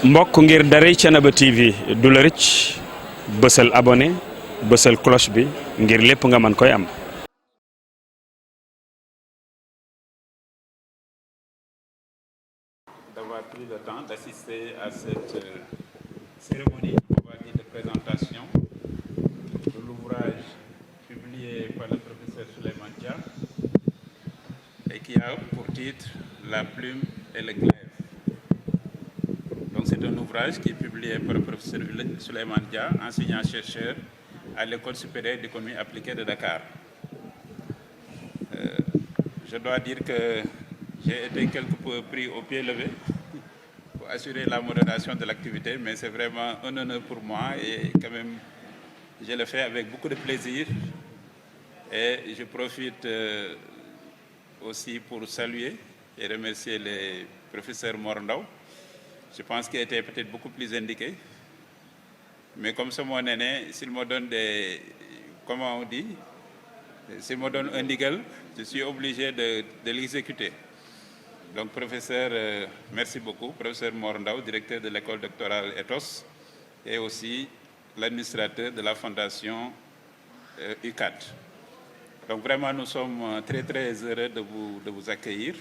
mbokk ngir daray Thiénaba TV du la rëcc bësal abonné bësal cloche bi ngir lépp nga mën koy am. D'avoir pris le temps d'assister à cette cérémonie, on va dire, de présentation de l'ouvrage publié par le professeur Souleymane Dia et qui a pour titre La plume et le glaive. Donc c'est un ouvrage qui est publié par le professeur Souleymane Dia, enseignant-chercheur à l'École supérieure d'économie appliquée de Dakar. Je dois dire que j'ai été quelque peu pris au pied levé pour assurer la modération de l'activité, mais c'est vraiment un honneur pour moi et quand même, je le fais avec beaucoup de plaisir. Et je profite aussi pour saluer et remercier les professeurs Mor Ndao. Je pense qu'il était peut-être beaucoup plus indiqué. Mais comme c'est mon aîné, s'il me donne des... Comment on dit? S'il me donne un niggle, je suis obligé de l'exécuter. Donc, professeur, merci beaucoup. Professeur Mor Ndao, directeur de l'école doctorale Ethos, et aussi l'administrateur de la fondation UCAD. Donc, vraiment, nous sommes très, très heureux de vous accueillir.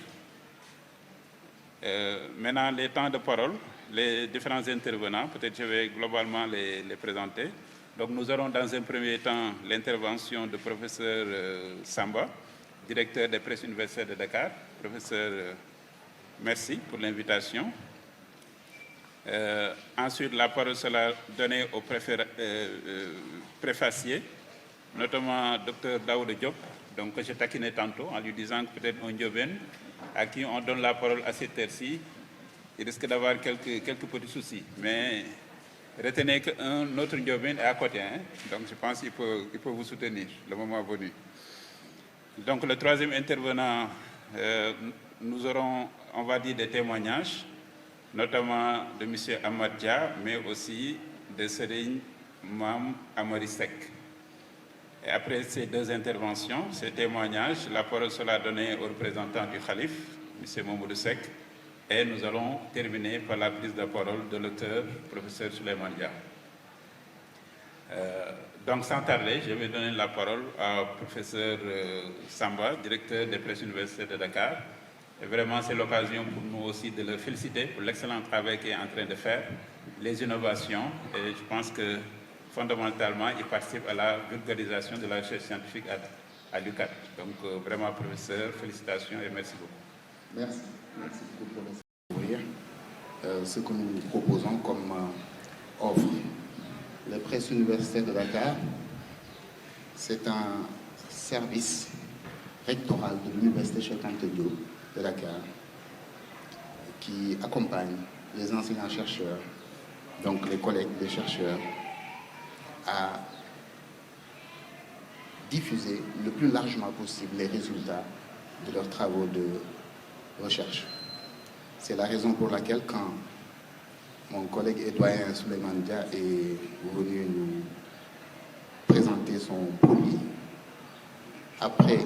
Maintenant, les temps de parole, les différents intervenants, peut-être je vais globalement les présenter. Donc, nous aurons dans un premier temps l'intervention du professeur Samba, directeur des presses universitaires de Dakar. Professeur, merci pour l'invitation. Ensuite, la parole sera donnée au préfacier, notamment Dr Daouda Diop, donc que j'ai taquiné tantôt en lui disant que peut-être un Diobène à qui on donne la parole à cette heure-ci, il risque d'avoir quelques petits soucis. Mais retenez qu'un autre Diobène est à côté, hein? Donc je pense qu'il peut vous soutenir le moment venu. Donc le troisième intervenant, nous aurons, on va dire, des témoignages, notamment de M. Ahmad Dia, mais aussi de Serigne Mam Amarisek. Et après ces deux interventions, ces témoignages, la parole sera donnée au représentant du Khalif, M. Mamoudou Sek, et nous allons terminer par la prise de parole de l'auteur, professeur Souleymane Dia. Donc sans tarder, je vais donner la parole au professeur Samba, directeur des presses universitaires de Dakar. Et vraiment, c'est l'occasion pour nous aussi de le féliciter pour l'excellent travail qu'il est en train de faire, les innovations, et je pense que fondamentalement, il participe à la vulgarisation de la recherche scientifique à l'UCAD. Donc vraiment, professeur, félicitations et merci beaucoup. Merci. Merci beaucoup pour découvrir ce que nous proposons comme offre. Les presses universitaires de Dakar, c'est un service rectoral de l'Université Cheikh Anta Diop de Dakar qui accompagne les enseignants-chercheurs, donc les collègues des chercheurs, à diffuser le plus largement possible les résultats de leurs travaux de recherche. C'est la raison pour laquelle quand mon collègue et doyen Souleymane Dia est venu nous présenter son premier, après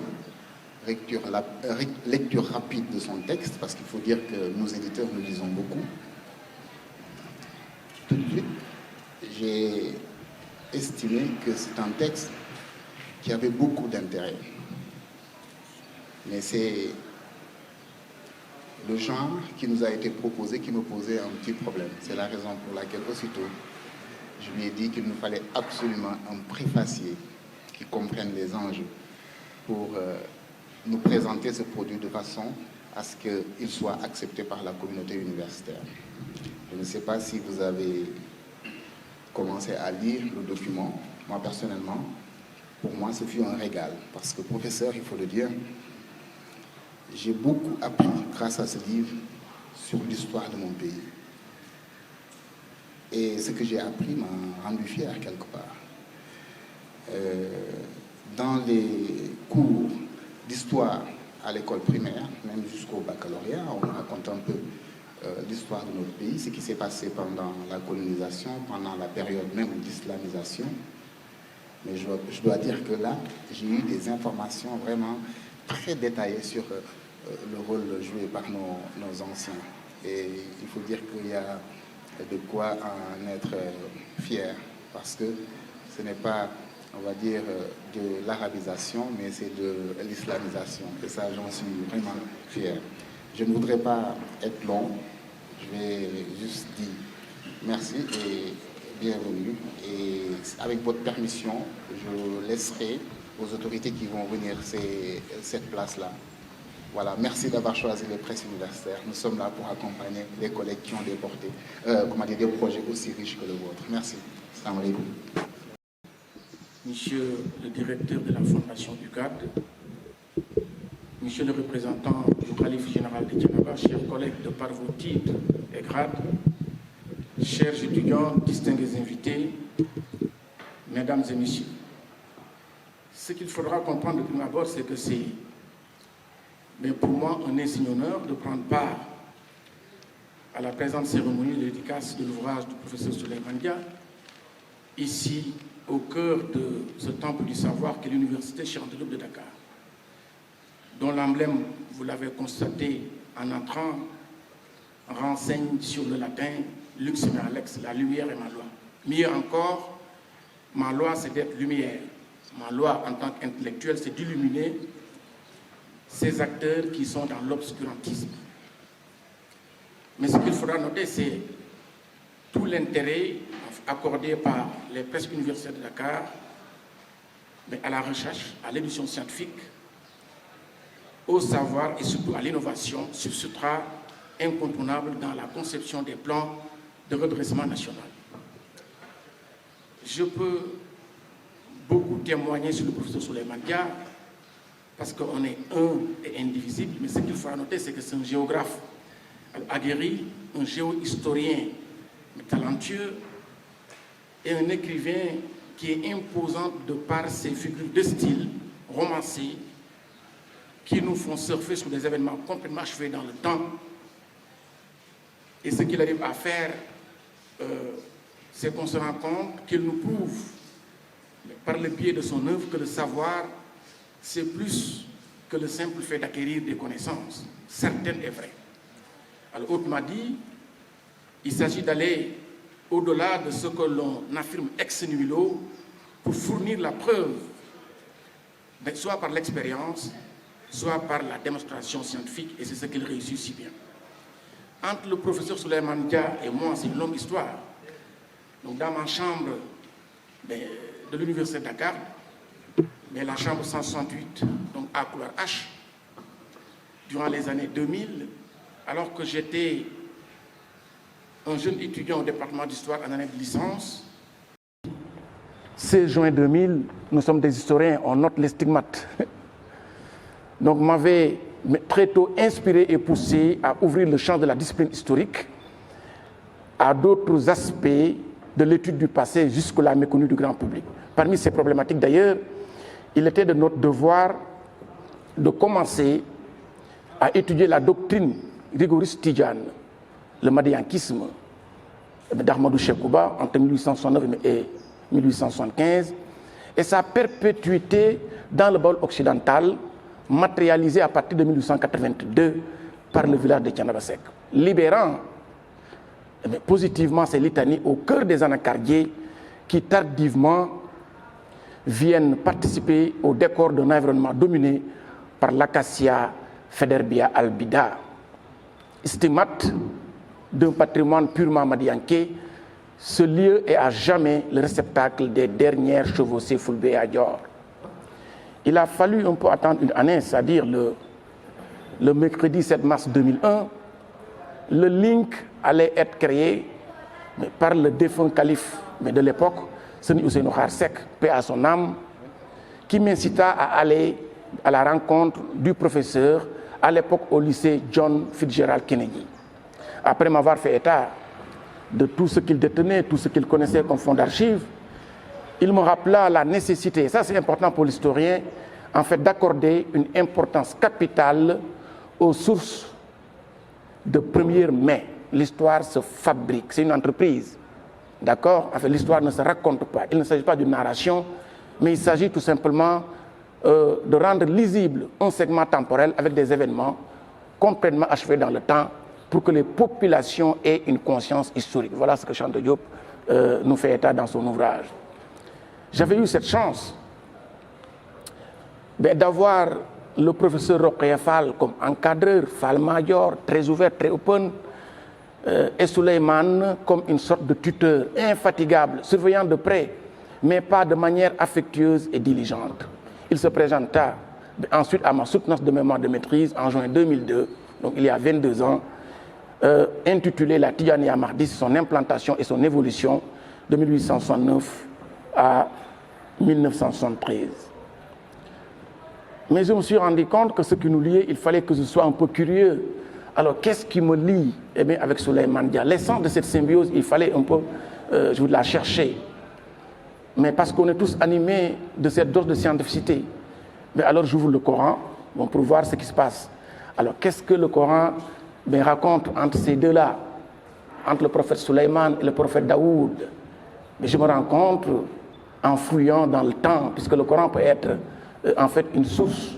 lecture rapide de son texte, parce qu'il faut dire que nos éditeurs nous lisons beaucoup, tout de suite, j'ai estimé que c'est un texte qui avait beaucoup d'intérêt. Mais c'est le genre qui nous a été proposé qui me posait un petit problème. C'est la raison pour laquelle aussitôt, je lui ai dit qu'il nous fallait absolument un préfacier qui comprenne les enjeux pour nous présenter ce produit de façon à ce qu'il soit accepté par la communauté universitaire. Je ne sais pas si vous avez commencé à lire le document. Moi, personnellement, pour moi, ce fut un régal. Parce que, professeur, il faut le dire, j'ai beaucoup appris grâce à ce livre sur l'histoire de mon pays. Et ce que j'ai appris m'a rendu fier quelque part. Dans les cours d'histoire à l'école primaire, même jusqu'au baccalauréat, on raconte un peu l'histoire de notre pays, ce qui s'est passé pendant la colonisation, pendant la période même d'islamisation. Mais je dois dire que là, j'ai eu des informations vraiment très détaillées sur le rôle joué par nos anciens. Et il faut dire qu'il y a de quoi en être fier, parce que ce n'est pas, on va dire, de l'arabisation, mais c'est de l'islamisation. Et ça, j'en suis vraiment fier. Je ne voudrais pas être long. Je vais juste dire merci et bienvenue. Et avec votre permission, je laisserai aux autorités qui vont venir cette place-là. Voilà, merci d'avoir choisi les presses universitaires. Nous sommes là pour accompagner les collègues qui ont des projets aussi riches que le vôtre. Merci. Salam alaikum. Monsieur le directeur de la Fondation UCAD, Monsieur le représentant du Khalife général de Thiénaba, chers collègues de par vos titres et grades, chers étudiants, distingués invités, mesdames et messieurs, ce qu'il faudra comprendre de prime abord, c'est que c'est, mais pour moi, un insigne honneur de prendre part à la présente cérémonie de dédicace de l'ouvrage du professeur Souleymane Dia, ici au cœur de ce temple du savoir qu'est l'université Cheikh Anta Diop de Dakar, dont l'emblème, vous l'avez constaté en entrant, renseigne sur le latin lux et alex, la lumière et ma loi. Mieux encore, ma loi c'est d'être lumière. Ma loi en tant qu'intellectuel c'est d'illuminer ces acteurs qui sont dans l'obscurantisme. Mais ce qu'il faudra noter, c'est tout l'intérêt accordé par les presses universitaires de Dakar, mais à la recherche, à l'éducation scientifique, au savoir et surtout à l'innovation, substrat incontournable dans la conception des plans de redressement national. Je peux beaucoup témoigner sur le professeur Souleymane Dia, parce qu'on est un et indivisible, mais ce qu'il faut noter, c'est que c'est un géographe aguerri, un géohistorien talentueux et un écrivain qui est imposant de par ses figures de style romancées qui nous font surfer sur des événements complètement achevés dans le temps. Et ce qu'il arrive à faire, c'est qu'on se rend compte qu'il nous prouve, par le biais de son œuvre, que le savoir, c'est plus que le simple fait d'acquérir des connaissances, certaines et vraies. Alors, autrement dit, il s'agit d'aller au-delà de ce que l'on affirme ex nihilo pour fournir la preuve, soit par l'expérience, soit par la démonstration scientifique, et c'est ce qu'il réussit si bien. Entre le professeur Souleymane Dia et moi, c'est une longue histoire. Donc, dans ma chambre de l'université de Dakar, mais la chambre 168, donc à couleur H, durant les années 2000, alors que j'étais un jeune étudiant au département d'histoire en année de licence. 16 juin 2000, nous sommes des historiens, on note les stigmates. Donc m'avait très tôt inspiré et poussé à ouvrir le champ de la discipline historique à d'autres aspects de l'étude du passé jusque-là méconnus du grand public. Parmi ces problématiques d'ailleurs, il était de notre devoir de commencer à étudier la doctrine rigoriste tidjane, le madiankisme d'Ahmadou Cheikh-Kouba entre 1869 et 1875, et sa perpétuité dans le Baol occidental, matérialisée à partir de 1882 par le village de Thiénaba Seck, libérant positivement ces litanies au cœur des anacardiers qui tardivement viennent participer au décor d'un environnement dominé par l'acacia Federbia albida, stigmate d'un patrimoine purement madianké. Ce lieu est à jamais le réceptacle des dernières chevauchées Fulbé à Dior. Il a fallu un peu attendre une année, c'est-à-dire le mercredi 7 mars 2001, le link allait être créé par le défunt calife de l'époque, Seni Ousseynou Khar Seck, paix à son âme, qui m'incita à aller à la rencontre du professeur à l'époque au lycée John Fitzgerald Kennedy. Après m'avoir fait état de tout ce qu'il détenait, tout ce qu'il connaissait comme fonds d'archives, il me rappela la nécessité, ça c'est important pour l'historien, en fait d'accorder une importance capitale aux sources de première main. L'histoire se fabrique, c'est une entreprise. D'accord? En fait, l'histoire ne se raconte pas. Il ne s'agit pas d'une narration, mais il s'agit tout simplement de rendre lisible un segment temporel avec des événements complètement achevés dans le temps pour que les populations aient une conscience historique. Voilà ce que Cheikh Anta Diop nous fait état dans son ouvrage. J'avais eu cette chance d'avoir le professeur Rokhaya Fall comme encadreur, Fall Major, très ouvert, très open, et Souleymane comme une sorte de tuteur infatigable, surveillant de près, mais pas de manière affectueuse et diligente. Il se présenta ensuite à ma soutenance de mémoire de maîtrise en juin 2002, donc il y a 22 ans, intitulé La Tidjaniya Mahdiste, son implantation et son évolution de 1869 à 1973. Mais je me suis rendu compte que ce qui nous liait, il fallait que je sois un peu curieux. Alors, qu'est-ce qui me lie avec Souleymane Dia? L'essence de cette symbiose, il fallait un peu, je voulais la chercher. Mais parce qu'on est tous animés de cette dose de scientificité. Mais alors, j'ouvre le Coran pour voir ce qui se passe. Alors, qu'est-ce que le Coran raconte entre ces deux-là, entre le prophète Souleymane et le prophète Daoud? Mais je me rends compte, en fouillant dans le temps, puisque le Coran peut être en fait une source.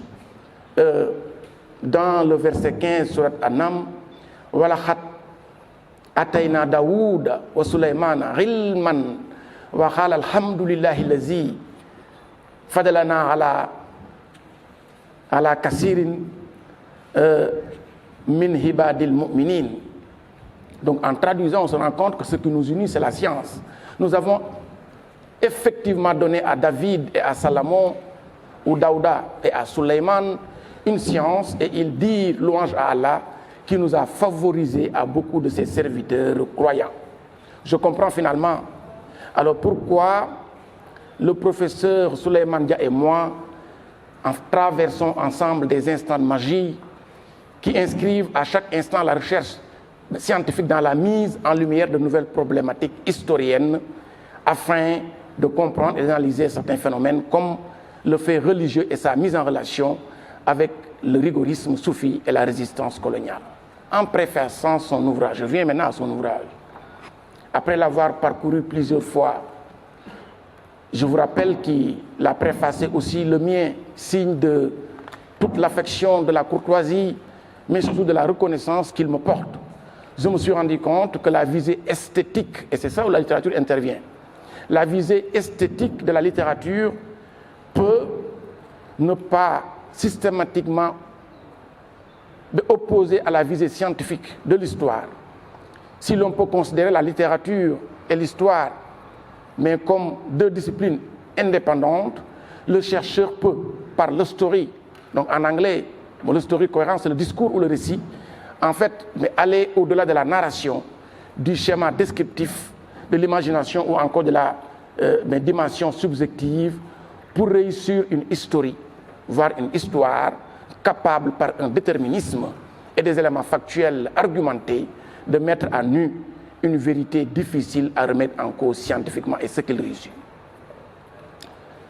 Dans le verset 15, surat An-Nam, Walakhat atayna Daoud wa Souleymana ilman wa qala alhamdulillahi lazi fadalana ala kasirin min hibadil mu'minin. Donc en traduisant, on se rend compte que ce qui nous unit, c'est la science. Nous avons effectivement donné à David et à Salomon, ou Daouda et à Souleymane, une science, et il dit louange à Allah qui nous a favorisés à beaucoup de ses serviteurs croyants. Je comprends finalement alors pourquoi le professeur Souleymane Dia et moi traversons ensemble des instants de magie qui inscrivent à chaque instant la recherche scientifique dans la mise en lumière de nouvelles problématiques historiennes afin de comprendre et d'analyser certains phénomènes comme le fait religieux et sa mise en relation avec le rigorisme soufi et la résistance coloniale. En préfaçant son ouvrage, je viens maintenant à son ouvrage, après l'avoir parcouru plusieurs fois, je vous rappelle qu'il a préfacé aussi le mien, signe de toute l'affection, de la courtoisie, mais surtout de la reconnaissance qu'il me porte. Je me suis rendu compte que la visée esthétique, et c'est ça où la littérature intervient, la visée esthétique de la littérature peut ne pas systématiquement opposer à la visée scientifique de l'histoire. Si l'on peut considérer la littérature et l'histoire, mais comme deux disciplines indépendantes, le chercheur peut, par le story, donc en anglais, le story cohérent, c'est le discours ou le récit, en fait, mais aller au-delà de la narration, du schéma descriptif, de l'imagination ou encore de la dimension subjective, pour réussir une historie, voire une histoire capable par un déterminisme et des éléments factuels argumentés de mettre à nu une vérité difficile à remettre en cause scientifiquement, et ce qu'il réussit.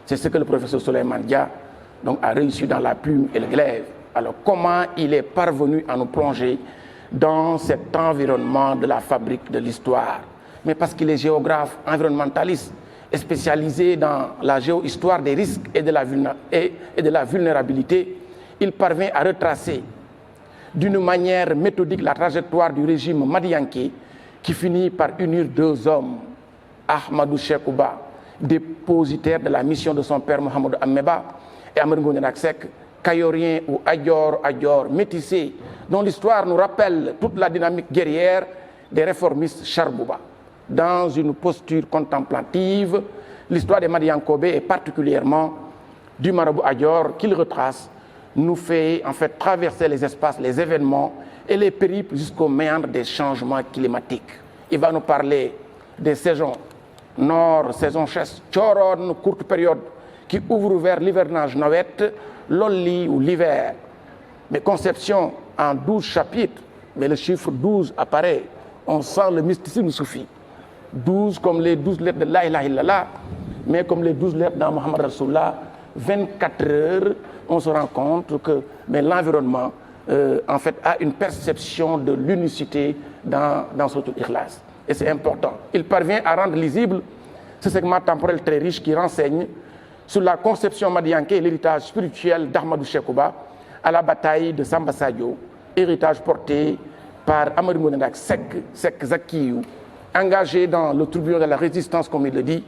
C'est ce que le professeur Souleymane Dia donc, a réussi dans la plume et le glaive. Alors comment il est parvenu à nous plonger dans cet environnement de la fabrique de l'histoire? Mais parce qu'il est géographe, environnementaliste, et spécialisé dans la géohistoire des risques et de la vulnérabilité, il parvient à retracer d'une manière méthodique la trajectoire du régime madianké qui finit par unir deux hommes, Ahmadou Chekouba, dépositaire de la mission de son père Mohamed Ameba, et Amadou Ngoné Lacsek, Kayorien ou Adjor, métissé, dont l'histoire nous rappelle toute la dynamique guerrière des réformistes Charbouba. Dans une posture contemplative, l'histoire des Madiankobé et particulièrement du marabout Adjor qu'il retrace nous fait en fait traverser les espaces, les événements et les périples jusqu'au méandre des changements climatiques. Il va nous parler des saisons nord, saison chasse, Choron, courte période qui ouvre vers l'hivernage Noët, Loli ou l'hiver. Mais conception en 12 chapitres, mais le chiffre 12 apparaît, on sent le mysticisme soufi. 12 comme les 12 lettres de La ilaha illallah, mais comme les 12 lettres dans Muhammad Rasulullah, 24 heures, on se rend compte que l'environnement en fait, a une perception de l'unicité dans ce Ikhlas. Et c'est important. Il parvient à rendre lisible ce segment temporel très riche qui renseigne sur la conception madianké et l'héritage spirituel d'Ahmadou Chekouba à la bataille de Samba Sadio, héritage porté par Amary Ngoné Ndak Seck Zakiyou, engagé dans le tourbillon de la résistance, comme il le dit,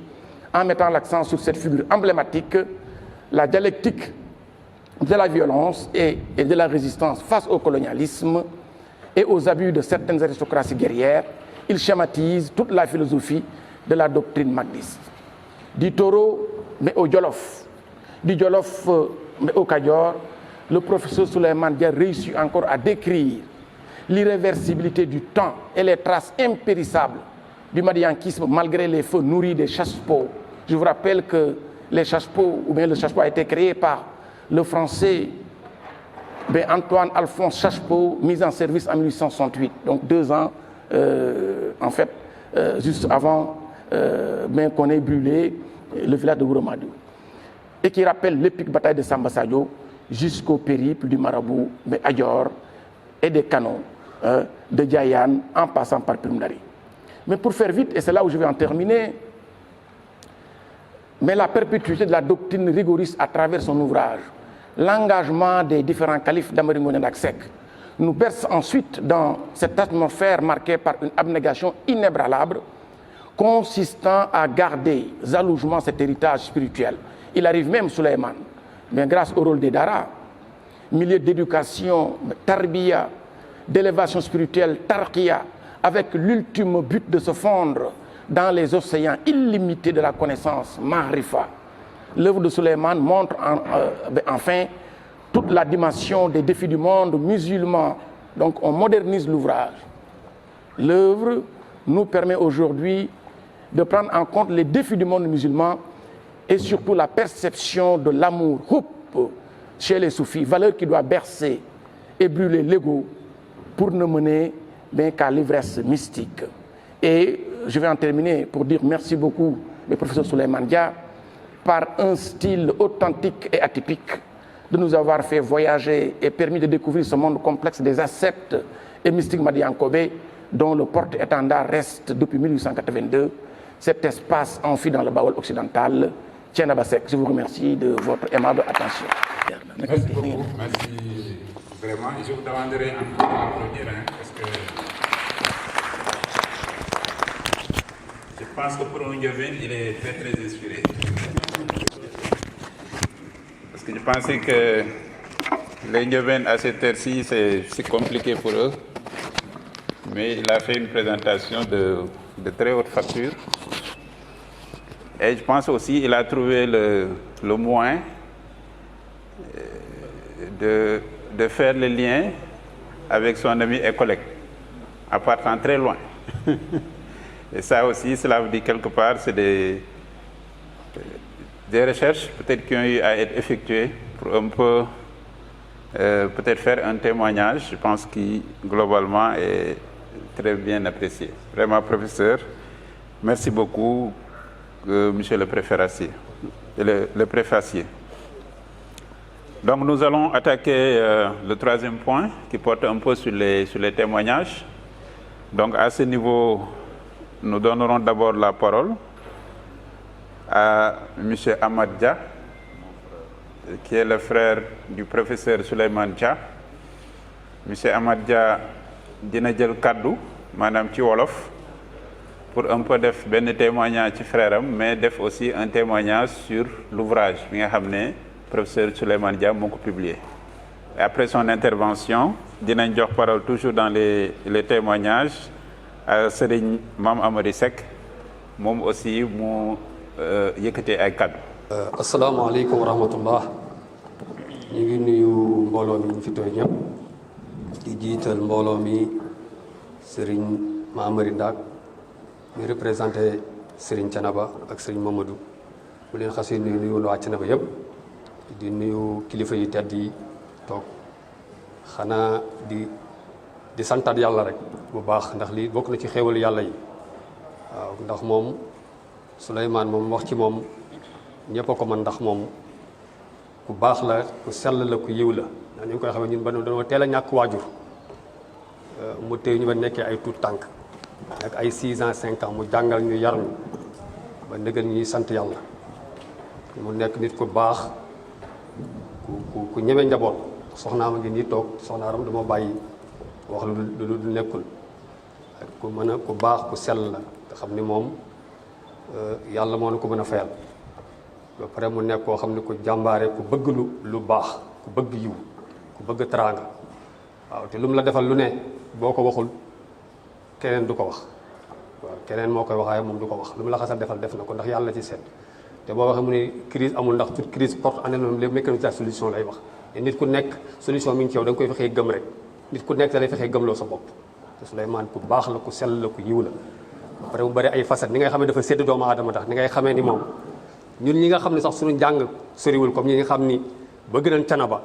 en mettant l'accent sur cette figure emblématique, la dialectique de la violence et de la résistance face au colonialisme et aux abus de certaines aristocraties guerrières. Il schématise toute la philosophie de la doctrine mahdiste. Du Toro, mais au Jolof, du Jolof, mais au Kayor, le professeur Souleymane Dia réussit encore à décrire l'irréversibilité du temps et les traces impérissables du madiankisme malgré les feux nourris des chasse-peaux. Je vous rappelle que les chasse-peaux, ou bien le chasse-peau a été créé par le français Antoine Alphonse Chachepeau, mis en service en 1868, donc 2 ans, en fait, juste avant qu'on ait brûlé le village de Ouromadou, et qui rappelle l'épique bataille de Samba Sadio jusqu'au périple du marabout Ayor et des canons de Diayane en passant par Primdari. Mais pour faire vite, et c'est là où je vais en terminer, mais la perpétuité de la doctrine rigoriste à travers son ouvrage, l'engagement des différents califes d'Amary Ngoné Ndak Seck, nous berce ensuite dans cette atmosphère marquée par une abnégation inébranlable, consistant à garder jalousement cet héritage spirituel. Il arrive même, Souleymane, mais grâce au rôle des Dara, milieu d'éducation, tarbiya, d'élévation spirituelle, tarqiya, avec l'ultime but de se fondre dans les océans illimités de la connaissance, Mahrifa. L'œuvre de Souleymane montre enfin toute la dimension des défis du monde musulman. Donc on modernise l'ouvrage. L'œuvre nous permet aujourd'hui de prendre en compte les défis du monde musulman et surtout la perception de l'amour chez les soufis, valeur qui doit bercer et brûler l'ego pour ne mener qu'à l'ivresse mystique. Et je vais en terminer pour dire merci beaucoup au professeur Souleymane Dia par un style authentique et atypique de nous avoir fait voyager et permis de découvrir ce monde complexe des ascètes et mystiques madiankobé dont le porte-étendard reste depuis 1882 cet espace amphi dans le Baol occidental. Thiénaba Seck, je vous remercie de votre aimable attention. Merci beaucoup, merci vraiment. Et je vous demanderai encore d'applaudir, parce que je pense que pour un Ndiobène, il est très très inspiré. Parce que je pensais que les Ndiobènes à cette heure-ci, c'est compliqué pour eux. Mais il a fait une présentation de très haute facture. Et je pense aussi qu'il a trouvé le moyen de faire le lien avec son ami et collègue, en partant très loin. Et ça aussi, cela veut dire quelque part, c'est des recherches peut-être qui ont eu à être effectuées pour un peu peut-être faire un témoignage, je pense, qui globalement est très bien apprécié. Vraiment, professeur, merci beaucoup, monsieur le préfacier. Donc nous allons attaquer le troisième point qui porte un peu sur les témoignages. Donc à ce niveau, nous donnerons d'abord la parole à monsieur Ahmad Dia, qui est le frère du professeur Souleymane Dia. Monsieur Ahmad Dia dina jël kaddu manam ci wolof pour un peu def ben témoignage ci frère mais def aussi un témoignage sur l'ouvrage bi nga xamné professeur Souleymane Dia moko publié. Et après son intervention, dinañ jox parole toujours dans les témoignages à Serigne Mame Amary Seck mom aussi mu yëkëté ay kaddu. Assalamu alaykum wa rahmatullah. Ñu ngi nuyu mbolo mi ñu fi toy ñep. Di jiital mbooloo mi Serigne Amary Ndak mi représenté Serigne Thiénaba ak Serigne Mamadou mu leen xasee nuyu waa Thiénaba yëpp di nuyu kilifa yi tedd yi toog xanaa di santaat yàlla rek bu baax ndax lii bokk na ci xéewal yàlla yi waaw ndax moom Souleymane moom wax ci moom ñëpp a ko mën ndax moom ku baax la ku sell la ku yiw la ndax ñu ngi koy xamee ñun ba dañoo teel a ñàkk waajur mu téye ñu ba nekkee ay tuut tànk ak ay 6 ans 5 ans mu jàngal ñu yar ñu ba ndëgal ñuy sant yàlla mu nekk nit ku baax ku ñeme njaboot soxnaam a ngi nii toog soxnaaram dama bàyyi wax lu nekkul ku mën a ku baax ku sell la nga xam ni moom yàlla moo na ko mën a fayal ba pare mu nekk koo xam ne ku jàmbaare ku bëgg lu baax ku bëgg yiw ku bëgg teraanga waaw te lu mu la defal lu ne boo ko waxul keneen du ko wax waaw keneen moo koy waxaaye moom du ko wax lu mu la xasal defal def na ko ndax yàlla ci seet te boo waxee mu ne crise amul ndax toute crise porte en elle-même les mécanismes de la solution lay wax te nit ku nekk solution mi ngi ci yow da nga koy fexee gëm rek nit ku nekk da lay fexee gëmloo sa bopp te Souleymane ku baax la ku sell la ku yiw la ba pare mu bëri ay facettes ni ngay xamee dafa sédd doomu aadama tax ni ngay xamee ni moom ñun ñi nga xam ne sax suñu njàng soriwul comme ñi nga xam ni bëgg nañ Thiénaba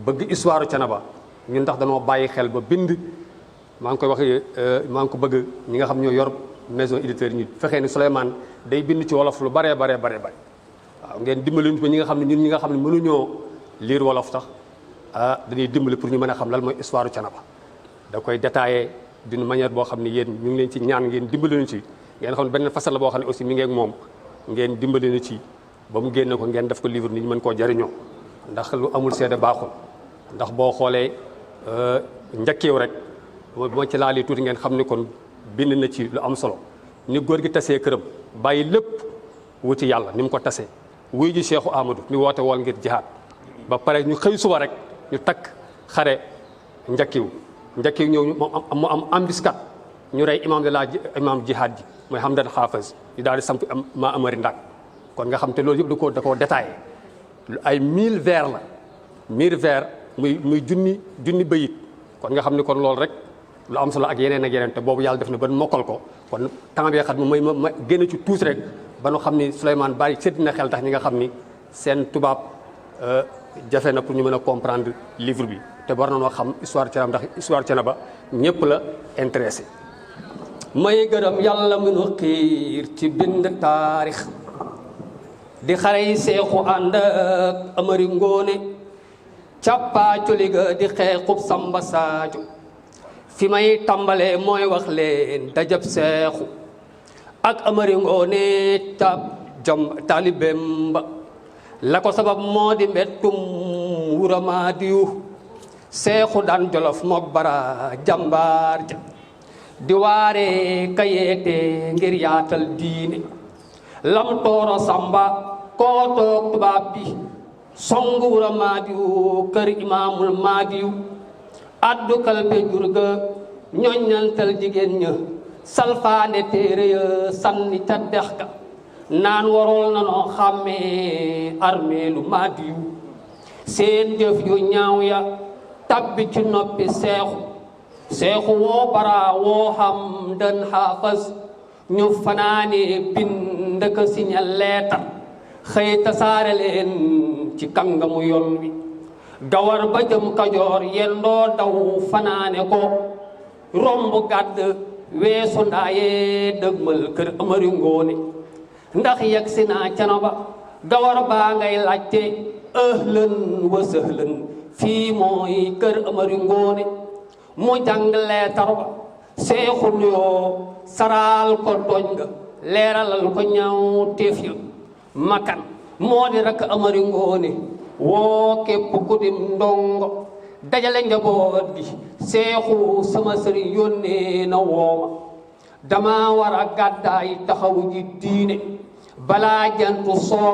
bëgg histoire Thiénaba ñun ndax dañoo bàyyi xel ba bind maa ngi koy wax maa ngi ko bëgg ñi nga xam ñoo yor maison éditeur ñu fexee ni Souleymane day bind ci wolof lu baree waaw ngeen dimbali ñu ñi nga xam ne ñun ñi nga xam ne mënuñoo lire wolof tax dañuy dimbali pour ñu mën a xam lan mooy histoire Thiénaba da koy détaillé d'une manière boo xam ne yéen ñu ngi leen ci ñaan ngeen dimbali ñu ci ngeen xam ne benn fasal la boo xam ne aussi mi ngi ak moom ngeen dimbali ñu ci ba mu génne ko ngeen def ko livre ni ñu mën koo jariñoo ndax lu amul seede baaxul ndax boo xoolee njëkkeew rek moo ci laali tuuti ngeen xam ni kon bind na ci lu am solo ni góor gi tasee këram bàyyi lépp wuti yàlla ni mu ko tasee wuy ji Cheikhu Amadou mi woote woon ngir jihaad ba pare ñu xëy suba rek ñu takk xare njëkkiw ñëw mu am embuscade ñu rey imam jihaad ji mooy Hamdan Hafiz ñu daal di samp ma amari ndak kon nga xam te loolu yëpp da koo détaillé ay 1000 vers la 1000 vers muy junni bayit kon nga xam ni kon loolu rek lu am solo ak yeneen te boobu yàlla def na ba mokkal ko kon temps bi xat ma génn ci tuuti rek ba nu xam ni Souleymane bàyyi sédd na xel tax ñi nga xam ni seen tubaab jafe na pour ñu mën a comprendre livre bi te war na noo xam histoire Thiénaba ndax histoire Thiénaba ñëpp la intéressé may gërëm yàlla mënu xiir ci bind taarix di xare yi seexu ànd ak Amari Ngoone càppaaculi ga di xeexub Samba Sadio fi may tàmbalee mooy wax leen dajab seexu ak Amari Ngoone taalibeem ba la ko sabab moo di mbettum Wuramaadiyu seexu daan Jolof mook bara jàmbaar ja di waare kayeete ngir yaatal diine lam tooro Samba koo toog tubaab bi song Wuramaadiyu kër imaamul Maadiyu addu kalpe jurga ñoññantal jigéen ña salfaane téere ya sànni ca dex ga naan warool na noo xàmmee armeelu Maadiyu seen jëf yu ñaaw ya tabbi ci noppi seexu woo bara woo Hamdan Hafiz ñu fanaane bind ka siñal leetar xëy tasaare leen ci kàngamu yoon wi gawar ba jëm Kajoor yendoo daw fanaane ko romb gàdd weesu ndaaye dëgmal kër Amari Ngoone ndax yegg si naa Thiénaba gawar baa ngay laajte ahlan wa sahlan fii mooy kër Amari Ngoone mu jàng leetar ba seexu nuyoo saraal ko tooñ nga leeralal ko ñaaw téef ya makan moo di rek Amari Ngoone woo képp ku dim ndongo dajale njaboot gi seexu sama sëriñ yónnee na wooma dama war a gàddaay taxawu ji diine balaa jantu soo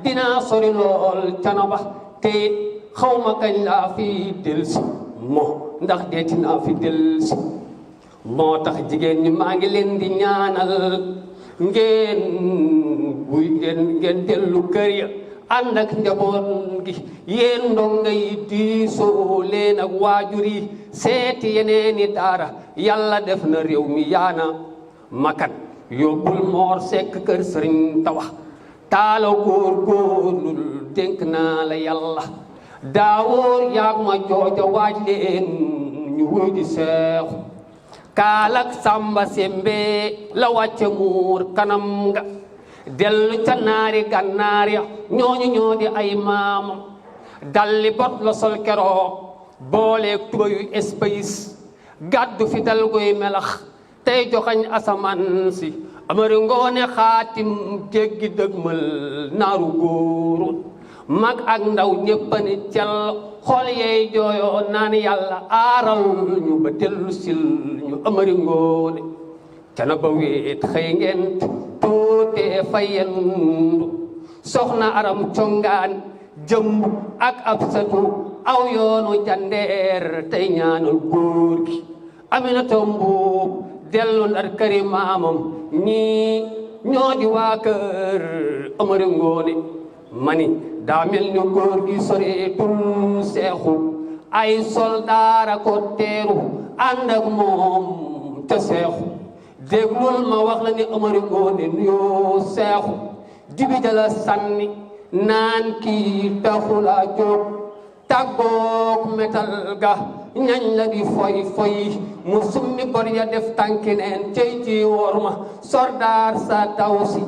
dinaa sori lool Thiénaba te it xawma kañ laa fi delsi ndax deeti naa fi delsi moo tax jigéen ñi maa ngi leen di ñaanal ngeen dellu kër ya ànd ak njaboot gi yéen ndongo yi diisoo leen ak waajur yi seeti yeneeni daara yàlla def na réew mi yaana makan yóbbul Moor Sekk kër Sëriñ Tawa taala góorgóorlul dénk naa la yàlla daawóor yaag ma jooja waaj leen ñu wuy di seexu kaalak Samba Sembe la wàcce muur kanam nga dellu ca naari gànnaar ya ñooñu ñoo di ay maamam dalli bot la sol keroog booleeg tuba yu espace gàddu fi dal guy melax tey joxañ asamaan si Amari Ngoone xaatim jéggi dëgmal naaru góoru mag ak ndaw ñëpp ni cel xol yey jooyoo naan yàlla aaral ñu ba dellu sil ñu Amari Ngoone Canaba wéet xëy ngeen tuutee fayendu soxna aram congaan jëmb ak Absatu aw yoonu jandeer tey ñaanal góor gi Aminata Mbuub dellu Ndar këri maamam ñii ñoo di waa kër Amari Ngoone mani daa mel ni góor gi soreetul seexu ay soldaara ko teeru ànd ak moom ca seexu déglul ma wax la ni Amari Ngoone nuyoo seexu dibi jala sànni naan kii taxula jóg tàggoog metal ga ñañ la di foy foy mu summi bor ya def tànki neen tey ji woor ma soldaar sa taw si